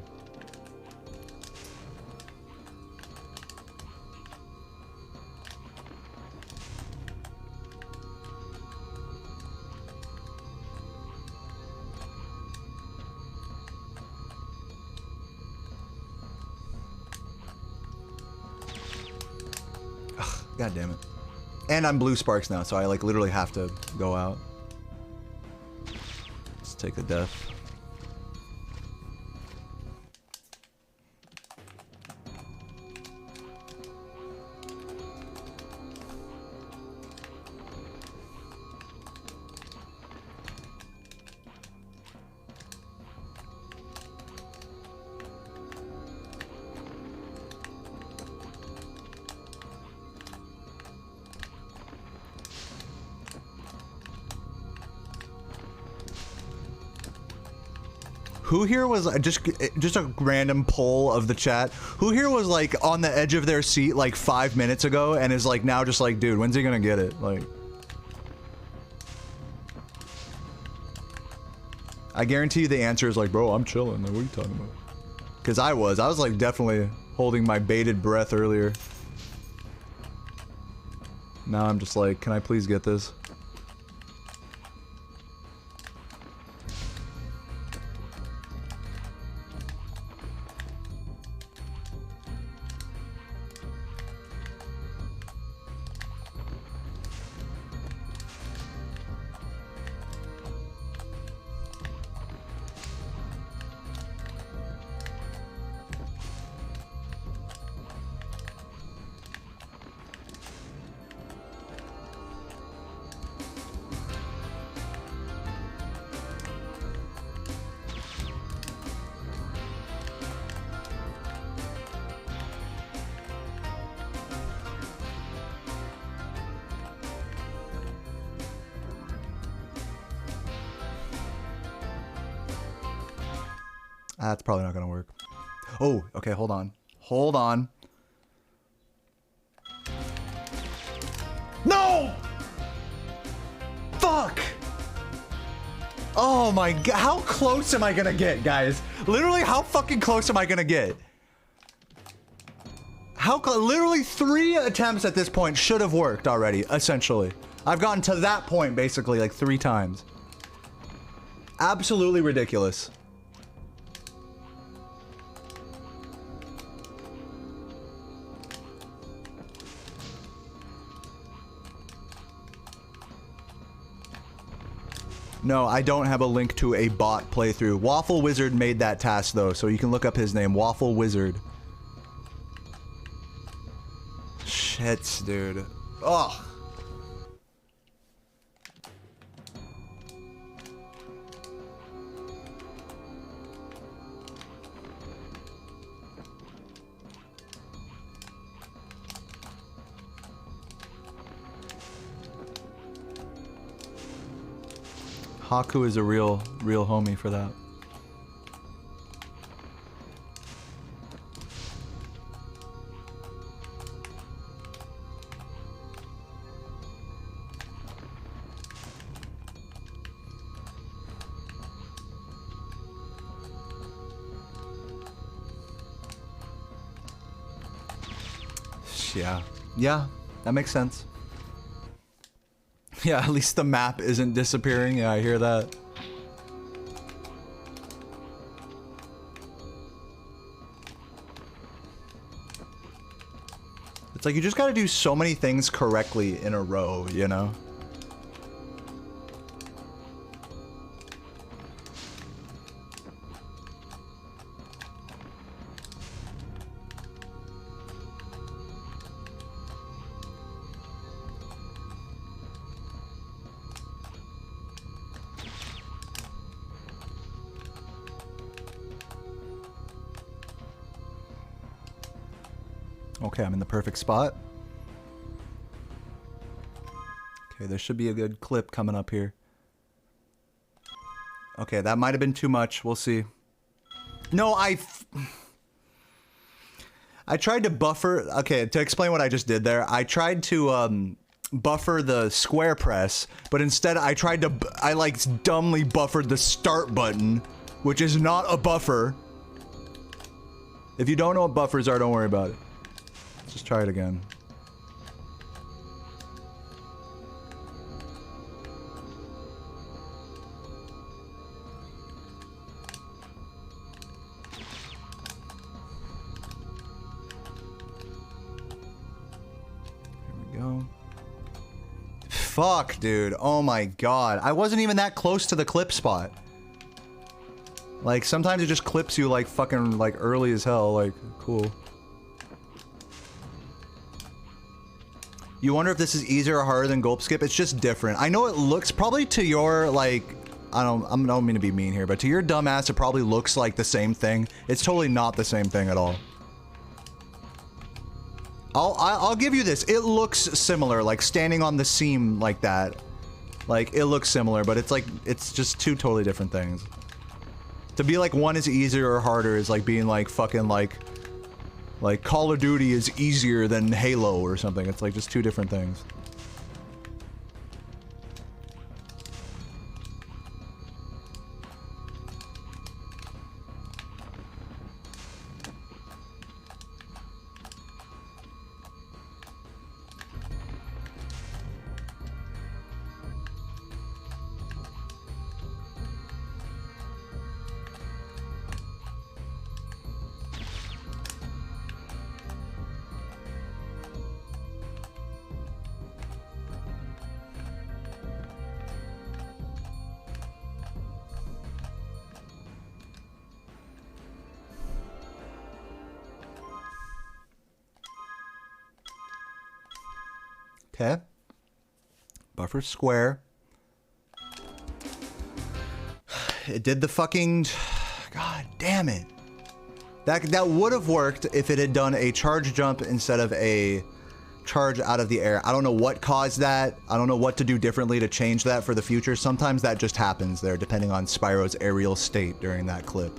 God damn it. And I'm blue Sparks now, so I like literally have to go out. Let's take the death. Who here was just a random poll of the chat? Who here was like on the edge of their seat like 5 minutes ago and is like now just like, dude, when's he gonna get it? Like, I guarantee you the answer is like, bro, I'm chilling. Like, what are you talking about? Because I was like definitely holding my bated breath earlier. Now I'm just like, can I please get this? That's probably not gonna work. Oh, okay, hold on. Hold on. No! Fuck! Oh my god, how close am I gonna get, guys? Literally, how fucking close am I gonna get? Literally 3 attempts at this point should have worked already, essentially. I've gotten to that point, basically, like 3 times. Absolutely ridiculous. No, I don't have a link to a bot playthrough. Waffle Wizard made that task, though, so you can look up his name. Waffle Wizard. Shits, dude. Ugh. Haku is a real homie for that. Yeah. Yeah, that makes sense. Yeah, at least the map isn't disappearing. Yeah, I hear that. It's like you just gotta do so many things correctly in a row, you know? Okay, I'm in the perfect spot. Okay, there should be a good clip coming up here. Okay, that might have been too much. We'll see. No, I tried to buffer... Okay, to explain what I just did there, I tried to buffer the square press, but instead I like dumbly buffered the start button, which is not a buffer. If you don't know what buffers are, don't worry about it. Let's just try it again. Go. Fuck, dude. Oh my god. I wasn't even that close to the clip spot. Like, sometimes it just clips you like fucking like early as hell. Like, cool. You wonder if this is easier or harder than Gulp Skip? It's just different. I know it looks probably to your like, I don't mean to be mean here, but to your dumb ass it probably looks like the same thing. It's totally not the same thing at all. I'll give you this. It looks similar, like standing on the seam like that. Like, it looks similar, but it's like, it's just 2 totally different things. To be like one is easier or harder is like being like fucking like Call of Duty is easier than Halo or something. It's like just 2 different things. Okay. Buffer square. It did the fucking... God damn it. That would have worked if it had done a charge jump instead of a charge out of the air. I don't know what caused that. I don't know what to do differently to change that for the future. Sometimes that just happens there, depending on Spyro's aerial state during that clip.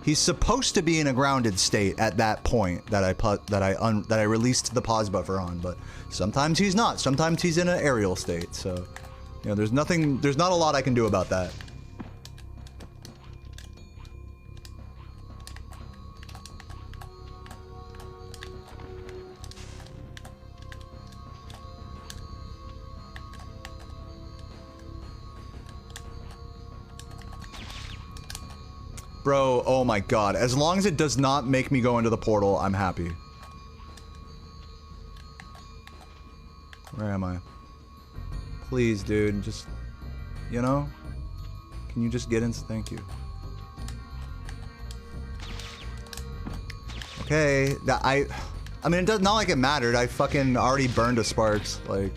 He's supposed to be in a grounded state at that point that I released the pause buffer on, but sometimes he's not. Sometimes he's in an aerial state. So, you know, there's not a lot I can do about that. Bro, oh my god. As long as it does not make me go into the portal, I'm happy. Where am I? Please, dude, just... You know? Can you just get in? Thank you. Okay, I mean, it does not like it mattered. I fucking already burned a Sparks, like...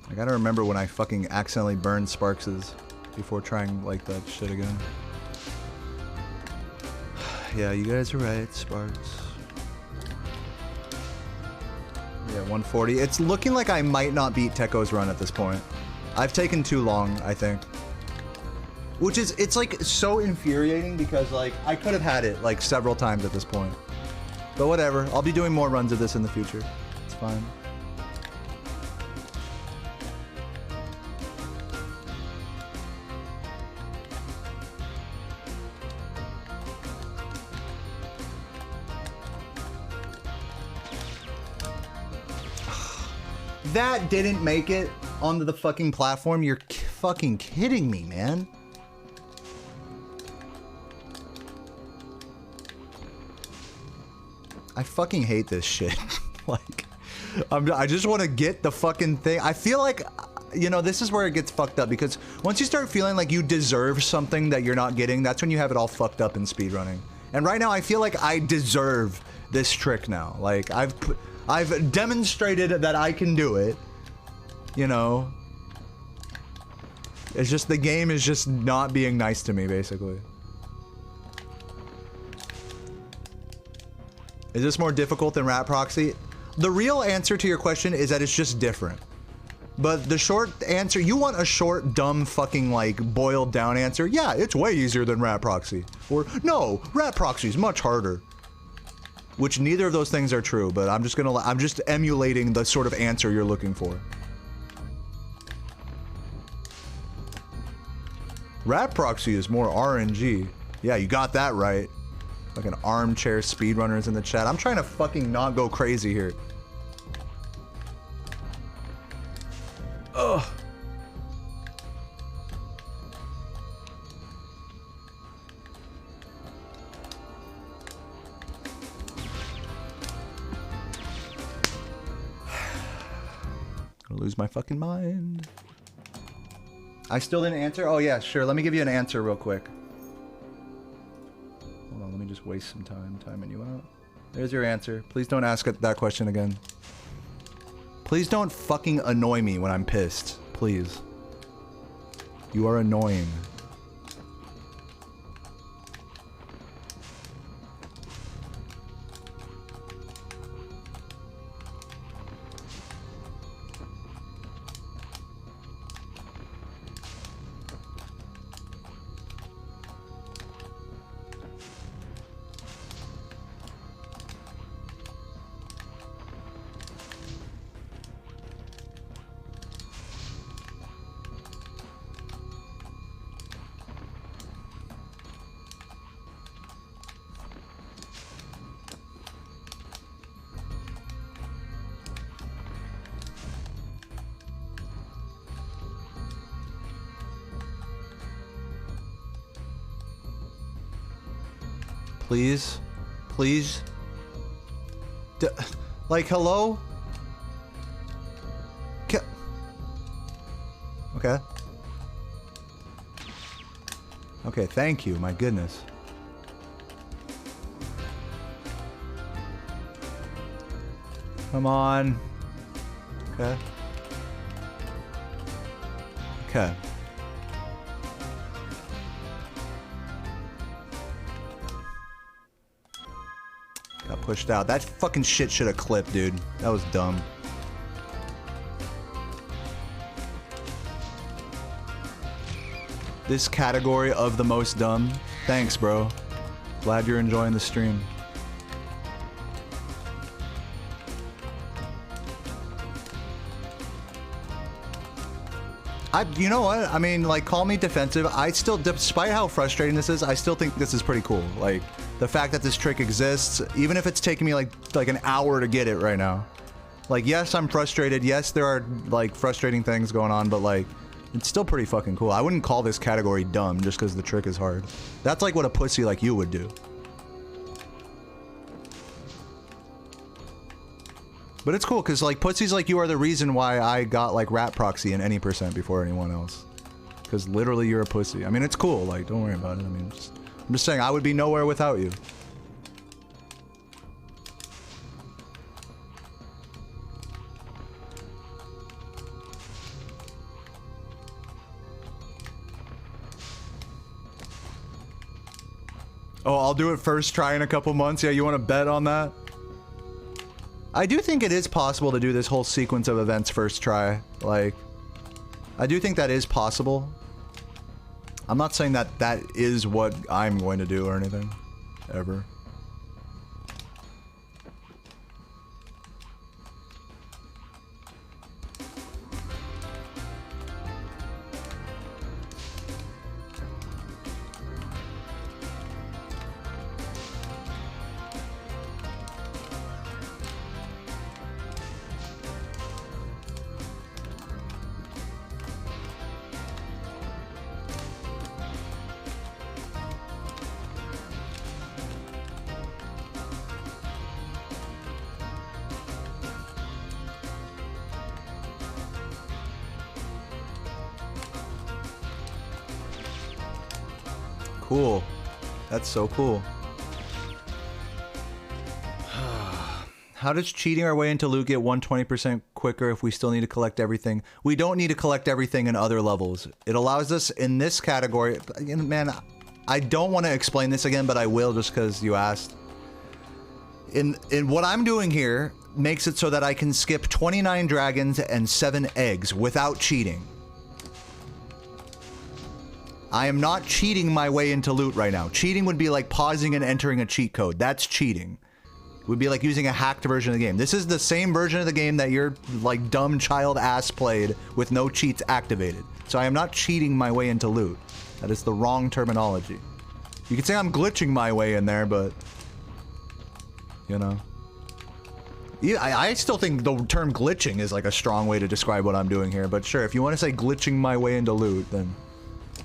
I gotta remember when I fucking accidentally burned Sparks's before trying like that shit again. Yeah, you guys are right, Sparks. Yeah, 140. It's looking like I might not beat Tekko's run at this point. I've taken too long, I think. Which is, it's like so infuriating because like I could have had it like several times at this point. But whatever, I'll be doing more runs of this in the future. It's fine. That didn't make it onto the fucking platform. You're fucking kidding me, man. I fucking hate this shit. Like, I just want to get the fucking thing. I feel like, you know, this is where it gets fucked up because once you start feeling like you deserve something that you're not getting, that's when you have it all fucked up in speedrunning. And right now, I feel like I deserve this trick now. Like, I've demonstrated that I can do it, you know. It's just the game is just not being nice to me, basically. Is this more difficult than Rat Proxy? The real answer to your question is that it's just different. But the short answer, you want a short, dumb, fucking, like, boiled down answer? Yeah, it's way easier than Rat Proxy. Or, no, Rat Proxy is much harder. Which neither of those things are true, but I'm just emulating the sort of answer you're looking for. Rat Proxy is more RNG. Yeah, you got that right. Like an armchair speedrunners in the chat. I'm trying to fucking not go crazy here. Ugh. Gonna lose my fucking mind. I still didn't answer? Oh yeah, sure. Let me give you an answer real quick. Hold on, let me just waste some time timing you out. There's your answer. Please don't ask that question again. Please don't fucking annoy me when I'm pissed. Please. You are annoying. Please? Please? Like, hello? Okay. Okay, thank you, my goodness. Come on. Okay. Okay. Got pushed out. That fucking shit should have clipped, dude. That was dumb. This category of the most dumb. Thanks, bro. Glad you're enjoying the stream. You know what? I mean, like, call me defensive. I still, despite how frustrating this is, I still think this is pretty cool. Like, the fact that this trick exists, even if it's taking me like an hour to get it right now. Like, yes, I'm frustrated. Yes, there are like frustrating things going on, but like, it's still pretty fucking cool. I wouldn't call this category dumb just because the trick is hard. That's like what a pussy like you would do. But it's cool because like pussies like you are the reason why I got like rat proxy in any percent before anyone else. Because literally you're a pussy. I mean, it's cool. Like, don't worry about it. I mean, I'm just saying I would be nowhere without you. Oh, I'll do it first try in a couple months. Yeah, you want to bet on that? I do think it is possible to do this whole sequence of events first try. Like, I do think that is possible. I'm not saying that that is what I'm going to do or anything. Ever. Cool. That's so cool. How does cheating our way into loot get 120% quicker if we still need to collect everything? We don't need to collect everything in other levels. It allows us in this category. Man, I don't want to explain this again, but I will just because you asked. In what I'm doing here makes it so that I can skip 29 dragons and 7 eggs without cheating. I am not cheating my way into loot right now. Cheating would be like pausing and entering a cheat code. That's cheating. It would be like using a hacked version of the game. This is the same version of the game that your like dumb child ass played with no cheats activated. So I am not cheating my way into loot. That is the wrong terminology. You could say I'm glitching my way in there, but you know. Yeah, I still think the term glitching is like a strong way to describe what I'm doing here. But sure, if you want to say glitching my way into loot, then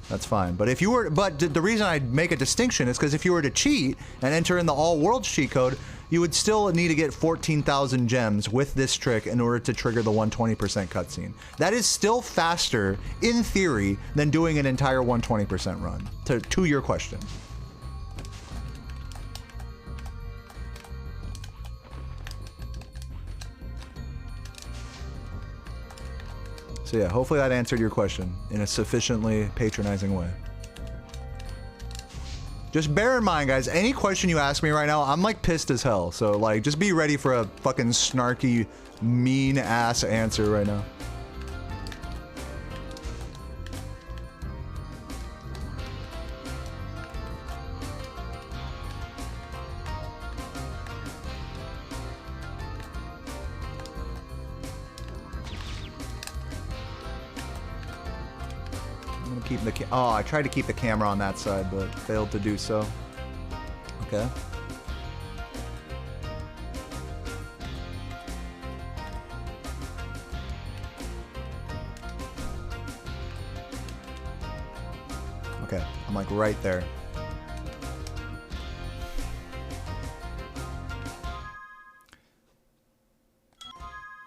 that's fine. But if you were, but the reason I make a distinction is because if you were to cheat and enter in the all worlds cheat code, you would still need to get 14,000 gems with this trick in order to trigger the 120% cutscene. That is still faster, in theory, than doing an entire 120% run. To your question. So yeah, hopefully that answered your question in a sufficiently patronizing way. Just bear in mind, guys, any question you ask me right now, I'm like pissed as hell. So like, just be ready for a fucking snarky, mean ass answer right now. Oh, I tried to keep the camera on that side, but failed to do so. Okay. Okay, I'm like right there.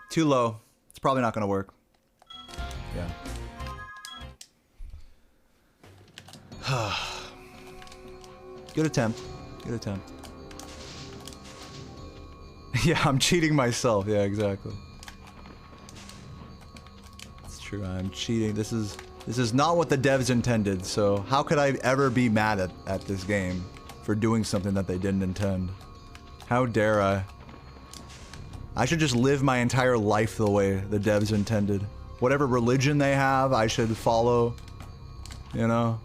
Too low. It's probably not gonna work. Yeah. Good attempt. Good attempt. Yeah, I'm cheating myself. Yeah, exactly. It's true. I'm cheating. This is not what the devs intended. So how could I ever be mad at this game for doing something that they didn't intend? How dare I? I should just live my entire life the way the devs intended. Whatever religion they have, I should follow. You know,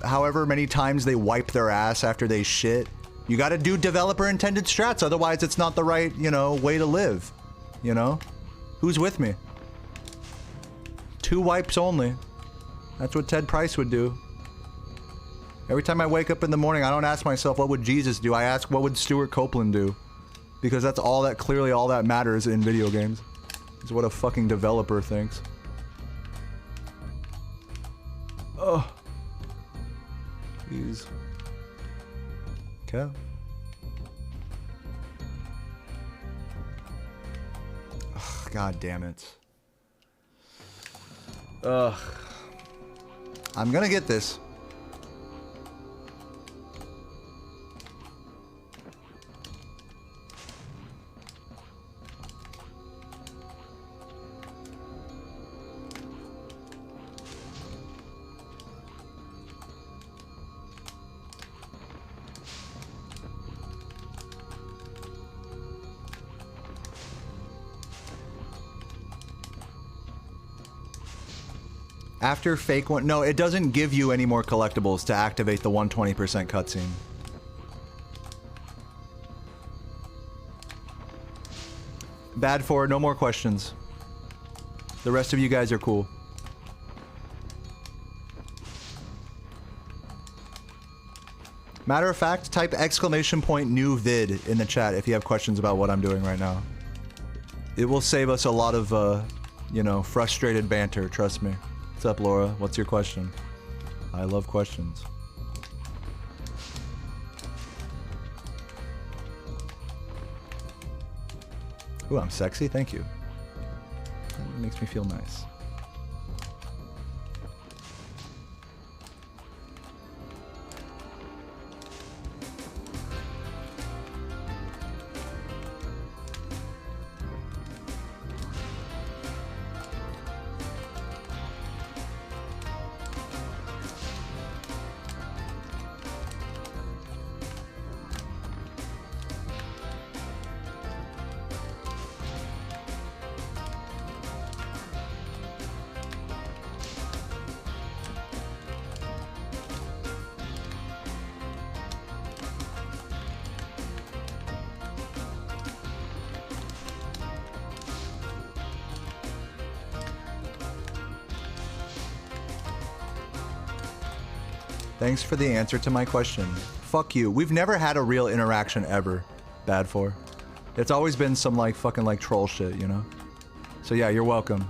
however many times they wipe their ass after they shit. You gotta do developer intended strats, otherwise it's not the right, you know, way to live. You know? Who's with me? 2 wipes only. That's what Ted Price would do. Every time I wake up in the morning, I don't ask myself, what would Jesus do? I ask, what would Stuart Copeland do? Because that's clearly all that matters in video games. Is what a fucking developer thinks. Ugh. Please. Okay. Ugh, God damn it. Ugh. I'm gonna get this. After fake one, no, it doesn't give you any more collectibles to activate the 120% cutscene. Bad for, no more questions. The rest of you guys are cool. Matter of fact, type !new vid in the chat if you have questions about what I'm doing right now. It will save us a lot of, you know, frustrated banter, trust me. What's up, Laura? What's your question? I love questions. Ooh, I'm sexy? Thank you. That makes me feel nice. Thanks for the answer to my question. Fuck you. We've never had a real interaction ever. Bad for. It's always been some like fucking like troll shit, you know? So yeah, you're welcome.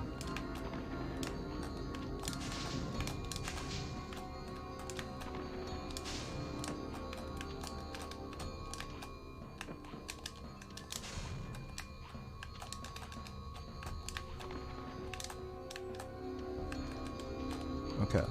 Okay.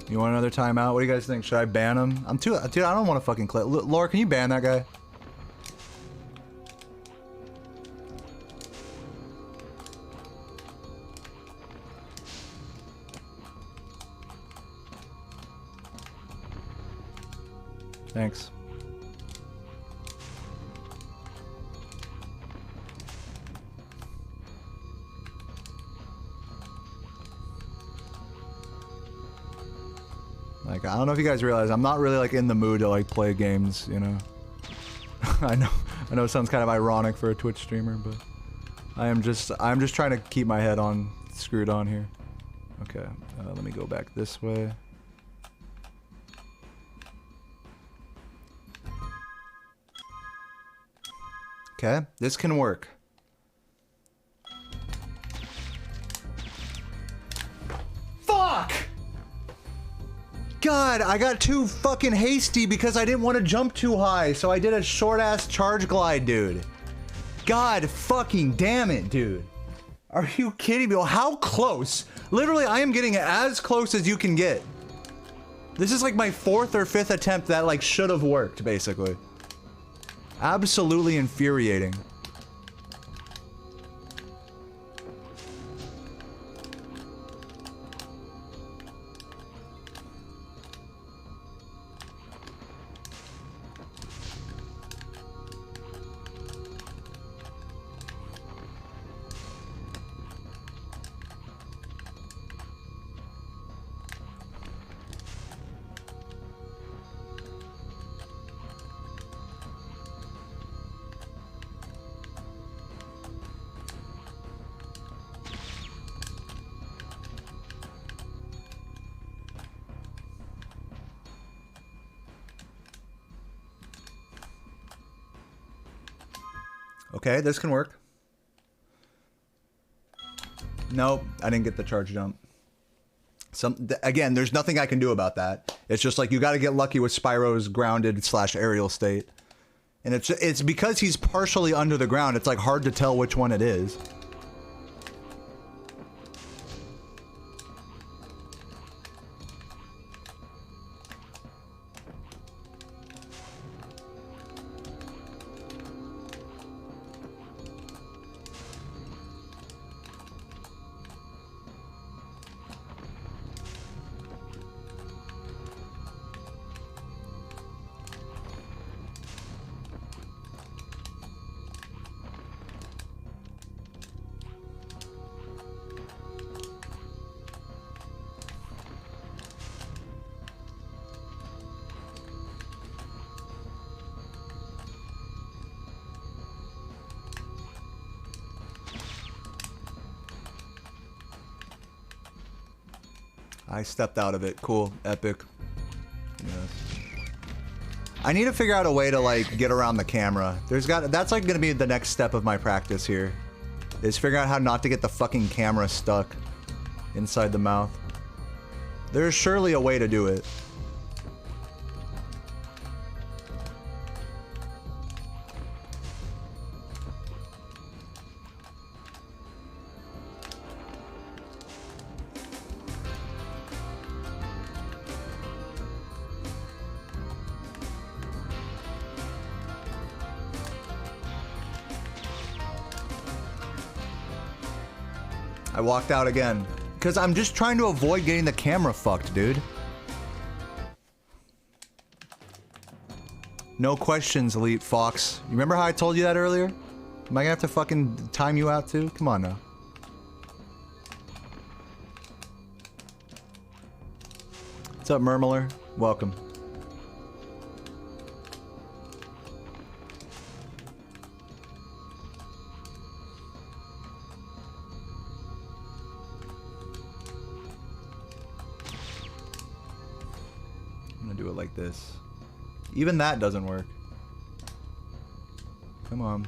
You want another timeout? What do you guys think? Should I ban him? Dude, I don't want to fucking clip. Laura, can you ban that guy? Thanks. Like, I don't know if you guys realize, I'm not really like in the mood to like play games, you know? I know it sounds kind of ironic for a Twitch streamer, but I'm just trying to keep my head screwed on here. Okay, let me go back this way. Okay, this can work. Fuck! God, I got too fucking hasty because I didn't want to jump too high, so I did a short-ass charge glide, dude. God fucking damn it, dude. Are you kidding me? How close? Literally, I am getting as close as you can get. This is like my 4th or 5th attempt that like should have worked, basically. Absolutely infuriating. Okay, this can work. Nope, I didn't get the charge jump. Again, there's nothing I can do about that. It's just like you got to get lucky with Spyro's grounded / aerial state. And it's because he's partially under the ground, it's like hard to tell which one it is. I stepped out of it. Cool. Epic. Yes. I need to figure out a way to, like, get around the camera. That's, like, gonna be the next step of my practice here. Is figure out how not to get the fucking camera stuck inside the mouth. There's surely a way to do it. I walked out again. Because I'm just trying to avoid getting the camera fucked, dude. No questions, Elite Fox. You remember how I told you that earlier? Am I gonna have to fucking time you out too? Come on now. What's up, Murmler? Welcome. Like this. Even that doesn't work. Come on.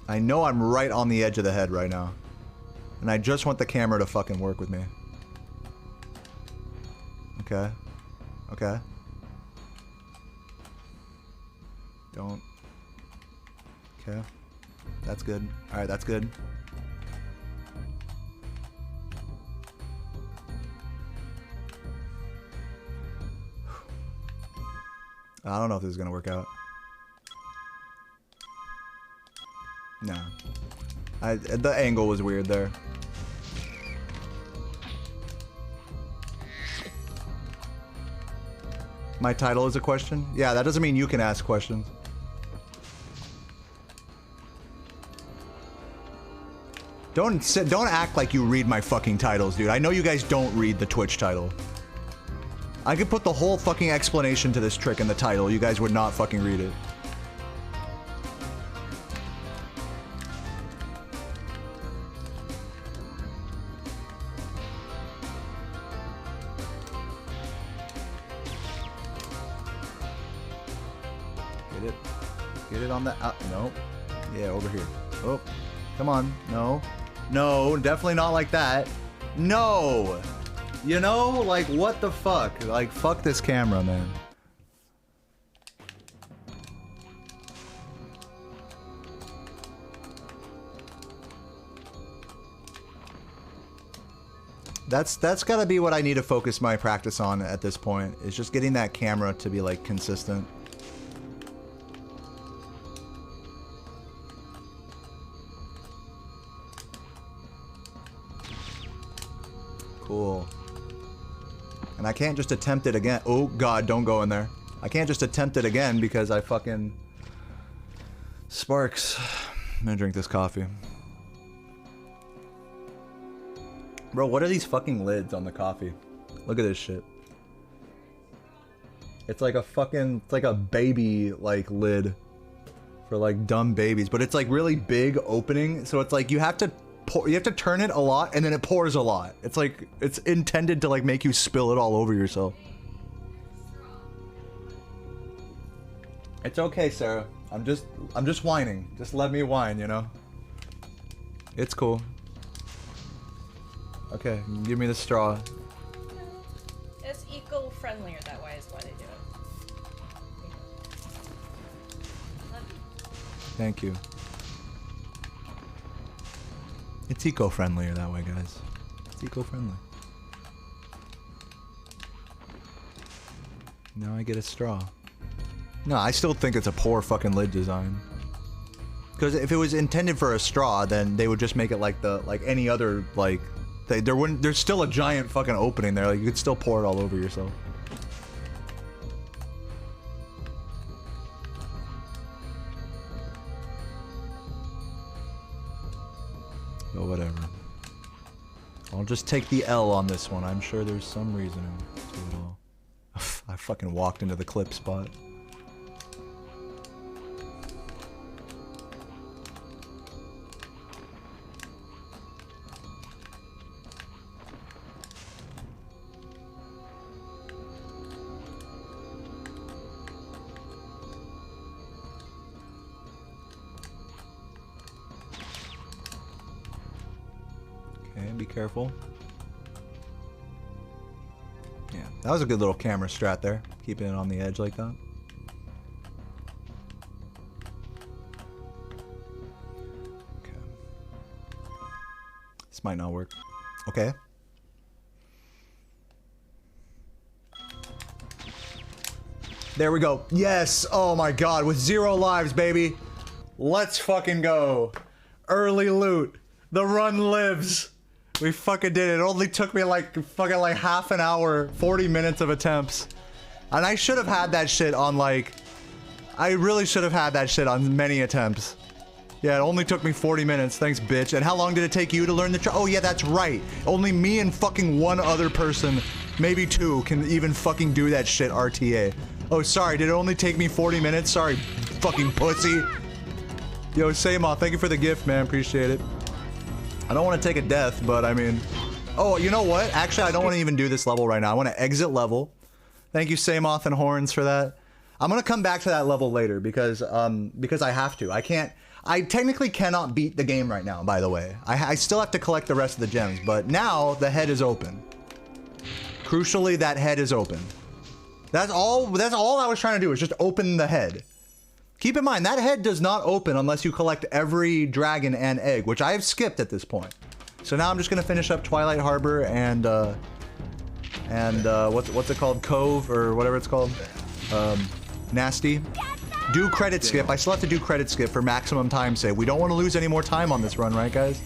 I know I'm right on the edge of the head right now. And I just want the camera to fucking work with me. Okay. Okay. Don't. Okay. That's good. Alright, that's good. I don't know if this is gonna work out. No. The angle was weird there. My title is a question? Yeah, that doesn't mean you can ask questions. Don't act like you read my fucking titles, dude. I know you guys don't read the Twitch title. I could put the whole fucking explanation to this trick in the title. You guys would not fucking read it. Get it. Get it on the... no. Yeah, over here. Oh. Come on. No. No, definitely not like that. No! You know, like, what the fuck? Like, fuck this camera, man. That's gotta be what I need to focus my practice on at this point, is just getting that camera to be, like, consistent. Cool. And I can't just attempt it again. Oh, God, don't go in there. I can't just attempt it again because I fucking... Sparks. I'm gonna drink this coffee. Bro, what are these fucking lids on the coffee? Look at this shit. It's like a fucking... It's like a baby, like, lid. For, like, dumb babies. But it's, like, really big opening. So it's like you have to... You have to turn it a lot, and then it pours a lot. It's like, it's intended to, like, make you spill it all over yourself. It's okay, Sarah. I'm just whining. Just let me whine, you know? It's cool. Okay, give me the straw. It's eco-friendlier that way is why they do it. Thank you. It's eco-friendlier that way, guys. It's eco-friendly. Now I get a straw. No, I still think it's a poor fucking lid design. Because if it was intended for a straw, then they would just make it like any other like. There's still a giant fucking opening there. Like you could still pour it all over yourself. But whatever. I'll just take the L on this one. I'm sure there's some reasoning to it all. I fucking walked into the clip spot. Okay, be careful. Yeah, that was a good little camera strat there. Keeping it on the edge like that. Okay. This might not work. Okay. There we go. Yes! Oh my god, with 0 lives, baby! Let's fucking go! Early loot! The run lives! We fucking did it. It only took me like fucking like half an hour, 40 minutes of attempts. And I should have had that shit on like... I really should have had that shit on many attempts. Yeah, it only took me 40 minutes. Thanks, bitch. And how long did it take you to learn the oh yeah, that's right. Only me and fucking one other person, maybe 2, can even fucking do that shit RTA. Oh, sorry. Did it only take me 40 minutes? Sorry, fucking pussy. Yo, Sayma, thank you for the gift, man. Appreciate it. I don't want to take a death, but I mean... Oh, you know what? Actually, I don't want to even do this level right now. I want to exit level. Thank you, Samoth and Horns, for that. I'm going to come back to that level later because I have to. I can't... I technically cannot beat the game right now, by the way. I still have to collect the rest of the gems, but now the head is open. Crucially, that head is open. That's all I was trying to do, is just open the head. Keep in mind, that head does not open unless you collect every dragon and egg, which I have skipped at this point. So now I'm just gonna finish up Twilight Harbor and what's it called? Cove, or whatever it's called. Nasty. Do credit skip. I still have to do credit skip for maximum time save. We don't want to lose any more time on this run, right, guys?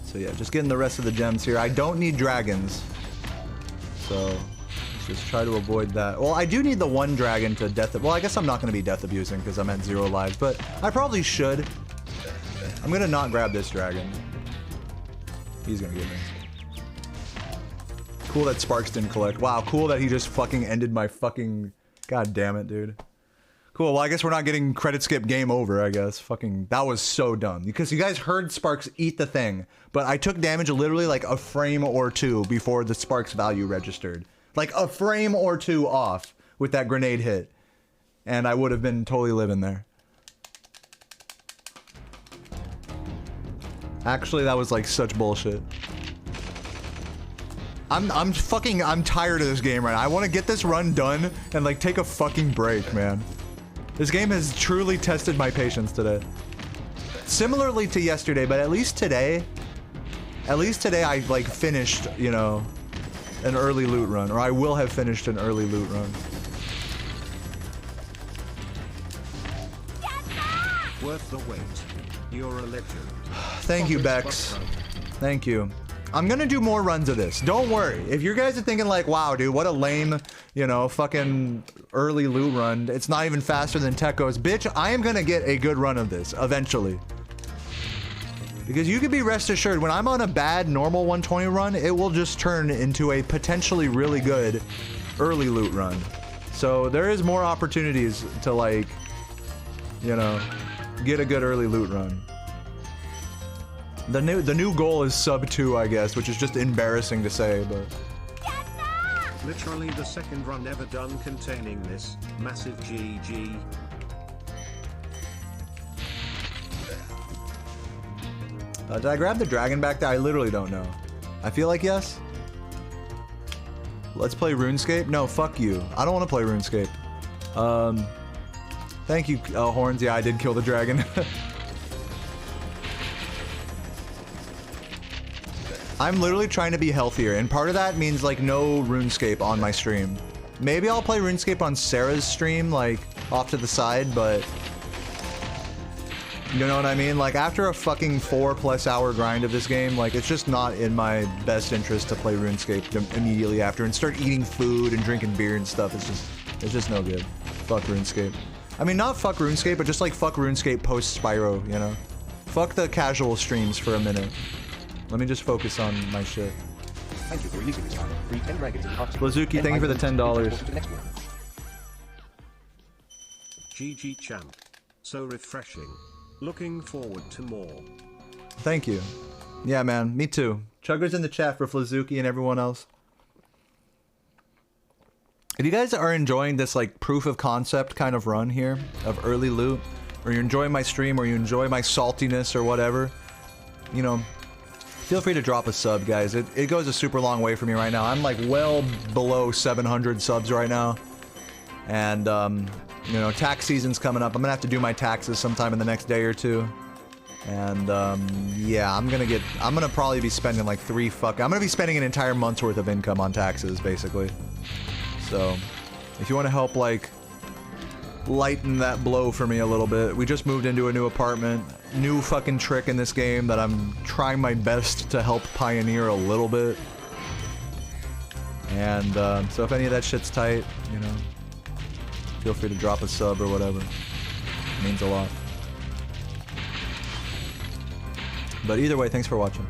So yeah, just getting the rest of the gems here. I don't need dragons. So let's just try to avoid that. Well, I do need the 1 dragon to death... Well, I guess I'm not going to be death abusing because I'm at 0 lives, but I probably should. I'm going to not grab this dragon. He's going to get me. Cool that Sparks didn't collect. Wow, cool that he just fucking ended my fucking... God damn it, dude. Cool, well, I guess we're not getting credit skip game over, I guess. Fucking... That was so dumb. Because you guys heard Sparks eat the thing, but I took damage literally like a frame or 2 before the Sparks value registered. Like a frame or 2 off with that grenade hit. And I would have been totally living there. Actually, that was like such bullshit. I'm tired of this game right now. I want to get this run done and like take a fucking break, man. This game has truly tested my patience today. Similarly to yesterday, but at least today I like finished, you know, an early loot run, or I will have finished an early loot run. Worth the wait. You're a legend. Thank you, Bex. Thank you. I'm gonna do more runs of this. Don't worry. If you guys are thinking like, wow, dude, what a lame, you know, fucking early loot run. It's not even faster than Tekko's. Bitch, I am gonna get a good run of this eventually. Because you can be rest assured, when I'm on a bad normal 120 run, it will just turn into a potentially really good early loot run. So there is more opportunities to like, you know, get a good early loot run. The new goal is sub 2, I guess, which is just embarrassing to say, but... Literally the second run ever done containing this. Massive GG. Did I grab the dragon back there? I literally don't know. I feel like yes. Let's play RuneScape? No, fuck you. I don't want to play RuneScape. Thank you, Horns. Yeah, I did kill the dragon. I'm literally trying to be healthier, and part of that means, like, no RuneScape on my stream. Maybe I'll play RuneScape on Sarah's stream, like, off to the side, but... You know what I mean? Like, after a fucking 4+ hour grind of this game, like, it's just not in my best interest to play RuneScape immediately after and start eating food and drinking beer and stuff. It's just no good. Fuck RuneScape. I mean, not fuck RuneScape, but just, like, fuck RuneScape post-Spyro, you know? Fuck the casual streams for a minute. Let me just focus on my shit. Thank you for releasing this time. Free 10 dragons in hearts. Blazuki, thank you for the $10. GG champ. So refreshing. Looking forward to more. Thank you. Yeah, man, me too. Chuggers in the chat for Flazuki and everyone else. If you guys are enjoying this, like, proof of concept kind of run here of early loot, or you're enjoying my stream, or you enjoy my saltiness or whatever, you know, feel free to drop a sub, guys. It goes a super long way for me right now. I'm, like, well below 700 subs right now. And, you know, tax season's coming up. I'm gonna have to do my taxes sometime in the next day or two. And, yeah, I'm gonna probably be spending, like, I'm gonna be spending an entire month's worth of income on taxes, basically. So, if you want to help, like, lighten that blow for me a little bit. We just moved into a new apartment. New fucking trick in this game that I'm trying my best to help pioneer a little bit. And, so if any of that shit's tight, you know, feel free to drop a sub or whatever. It means a lot. But either way, thanks for watching.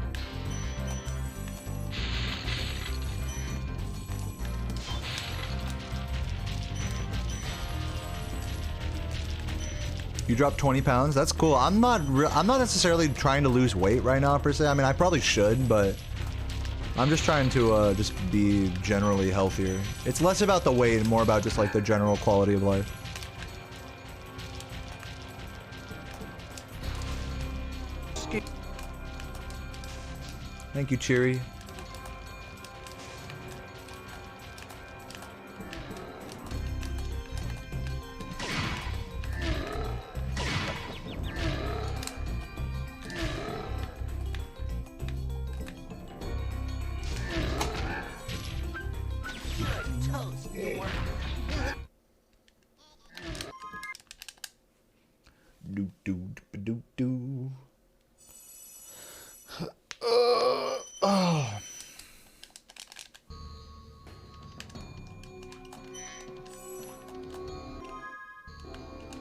You dropped 20 pounds? That's cool. I'm not necessarily trying to lose weight right now, per se. I mean, I probably should, but I'm just trying to just be generally healthier. It's less about the weight and more about just, like, the general quality of life. Thank you, Cheery.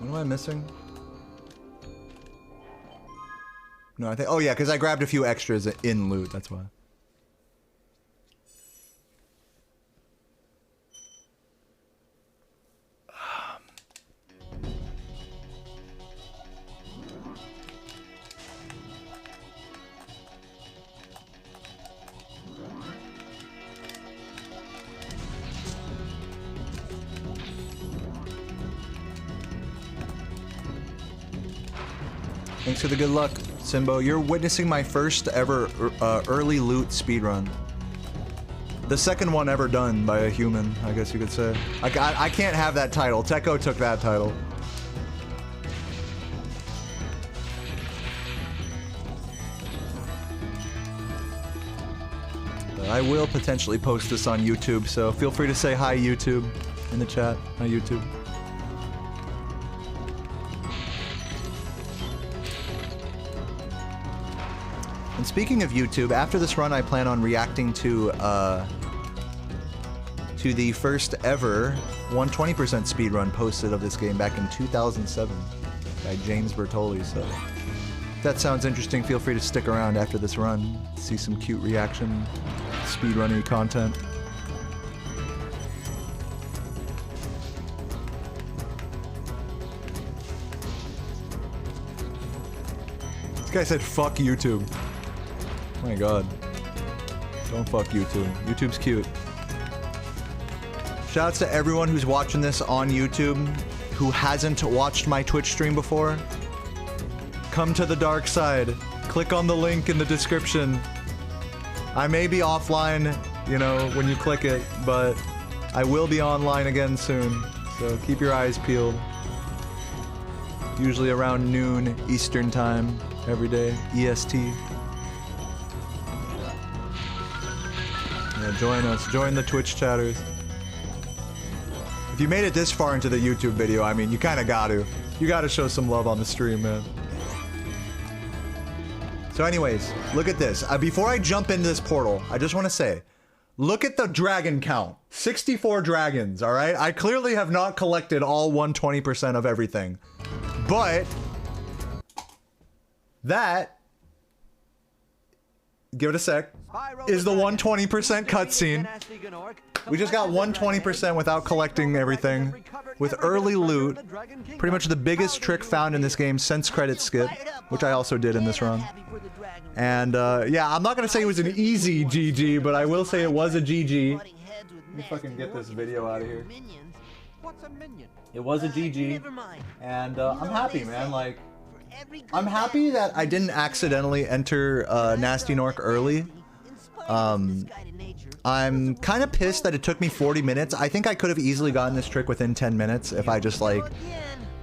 What am I missing? No, I think... Oh, yeah, because I grabbed a few extras in loot, that's why. Thanks for the good luck, Simbo. You're witnessing my first ever early loot speedrun. The second one ever done by a human, I guess you could say. I can't have that title. Tekko took that title. But I will potentially post this on YouTube, so feel free to say hi, YouTube, in the chat. Hi, YouTube. And speaking of YouTube, after this run, I plan on reacting to the first ever 120% speedrun posted of this game back in 2007 by James Bertoli. So if that sounds interesting, feel free to stick around after this run, see some cute reaction, speedrunning content. This guy said, "Fuck YouTube." My god. Don't fuck YouTube. YouTube's cute. Shouts to everyone who's watching this on YouTube who hasn't watched my Twitch stream before. Come to the dark side. Click on the link in the description. I may be offline, you know, when you click it, but I will be online again soon. So keep your eyes peeled. Usually around noon Eastern time every day, EST. Yeah, join us. Join the Twitch chatters. If you made it this far into the YouTube video, I mean, you kind of got to. You got to show some love on the stream, man. So anyways, look at this. Before I jump into this portal, I just want to say, look at the dragon count. 64 dragons, all right? I clearly have not collected all 120% of everything. But that, give it a sec, is the 120% cutscene. We just got 120% without collecting everything. With early loot, pretty much the biggest trick found in this game since credit skip, which I also did in this run. And yeah, I'm not gonna say it was an easy GG, but I will say it was a GG. Let me fucking get this video out of here. It was a GG, and I'm happy, man. Like, I'm happy that I didn't accidentally enter Nasty Nork early. I'm kind of pissed that it took me 40 minutes. I think I could have easily gotten this trick within 10 minutes if I just, like,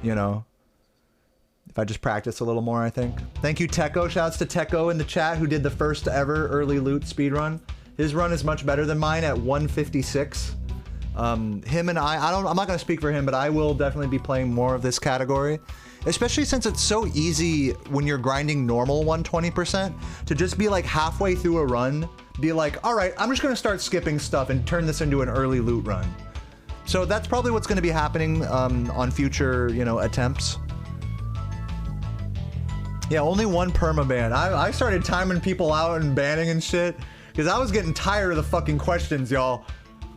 you know, if I just practiced a little more, I think. Thank you, Techo. Shouts to Techo in the chat who did the first ever early loot speedrun. His run is much better than mine at 156. Him and I'm not going to speak for him, but I will definitely be playing more of this category. Especially since it's so easy when you're grinding normal 120% to just be like halfway through a run, be like, all right, I'm just going to start skipping stuff and turn this into an early loot run. So that's probably what's going to be happening on future, you know, attempts. Yeah, only one permaban. I started timing people out and banning and shit because I was getting tired of the fucking questions, y'all.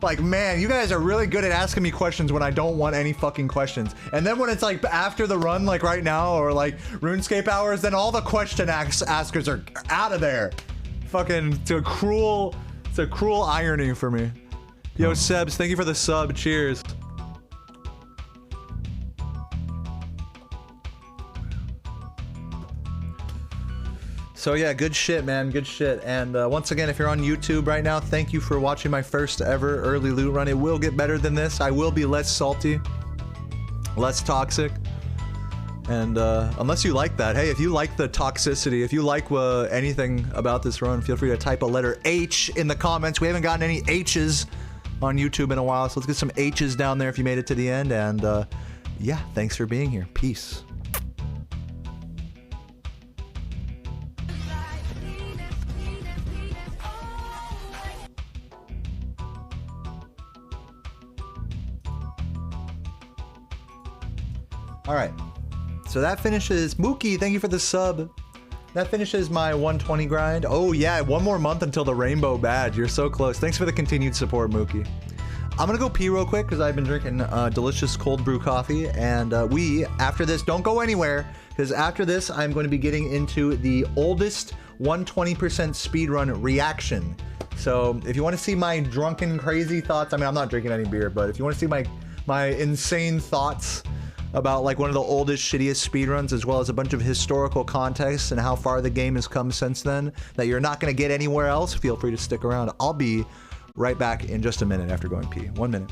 Like, man, you guys are really good at asking me questions when I don't want any fucking questions. And then when it's like after the run, like right now, or like RuneScape hours, then all the question askers are out of there. Fucking, it's a cruel irony for me. Yo, Sebs, thank you for the sub. Cheers. So yeah, good shit, man, good shit. And once again, if you're on YouTube right now, thank you for watching my first ever early loot run. It will get better than this. I will be less salty, less toxic. And unless you like that, hey, if you like the toxicity, if you like anything about this run, feel free to type a letter H in the comments. We haven't gotten any H's on YouTube in a while, so let's get some H's down there if you made it to the end. And yeah, thanks for being here. Peace. All right, so that finishes, Mookie, thank you for the sub. That finishes my 120 grind. Oh yeah, one more month until the rainbow badge. You're so close. Thanks for the continued support, Mookie. I'm gonna go pee real quick because I've been drinking delicious cold brew coffee. And after this, don't go anywhere, because after this, I'm going to be getting into the oldest 120% speedrun reaction. So if you want to see my drunken, crazy thoughts, I mean, I'm not drinking any beer, but if you want to see my insane thoughts about like one of the oldest, shittiest speedruns, as well as a bunch of historical context and how far the game has come since then that you're not going to get anywhere else, feel free to stick around. I'll be right back in just a minute after going pee. 1 minute.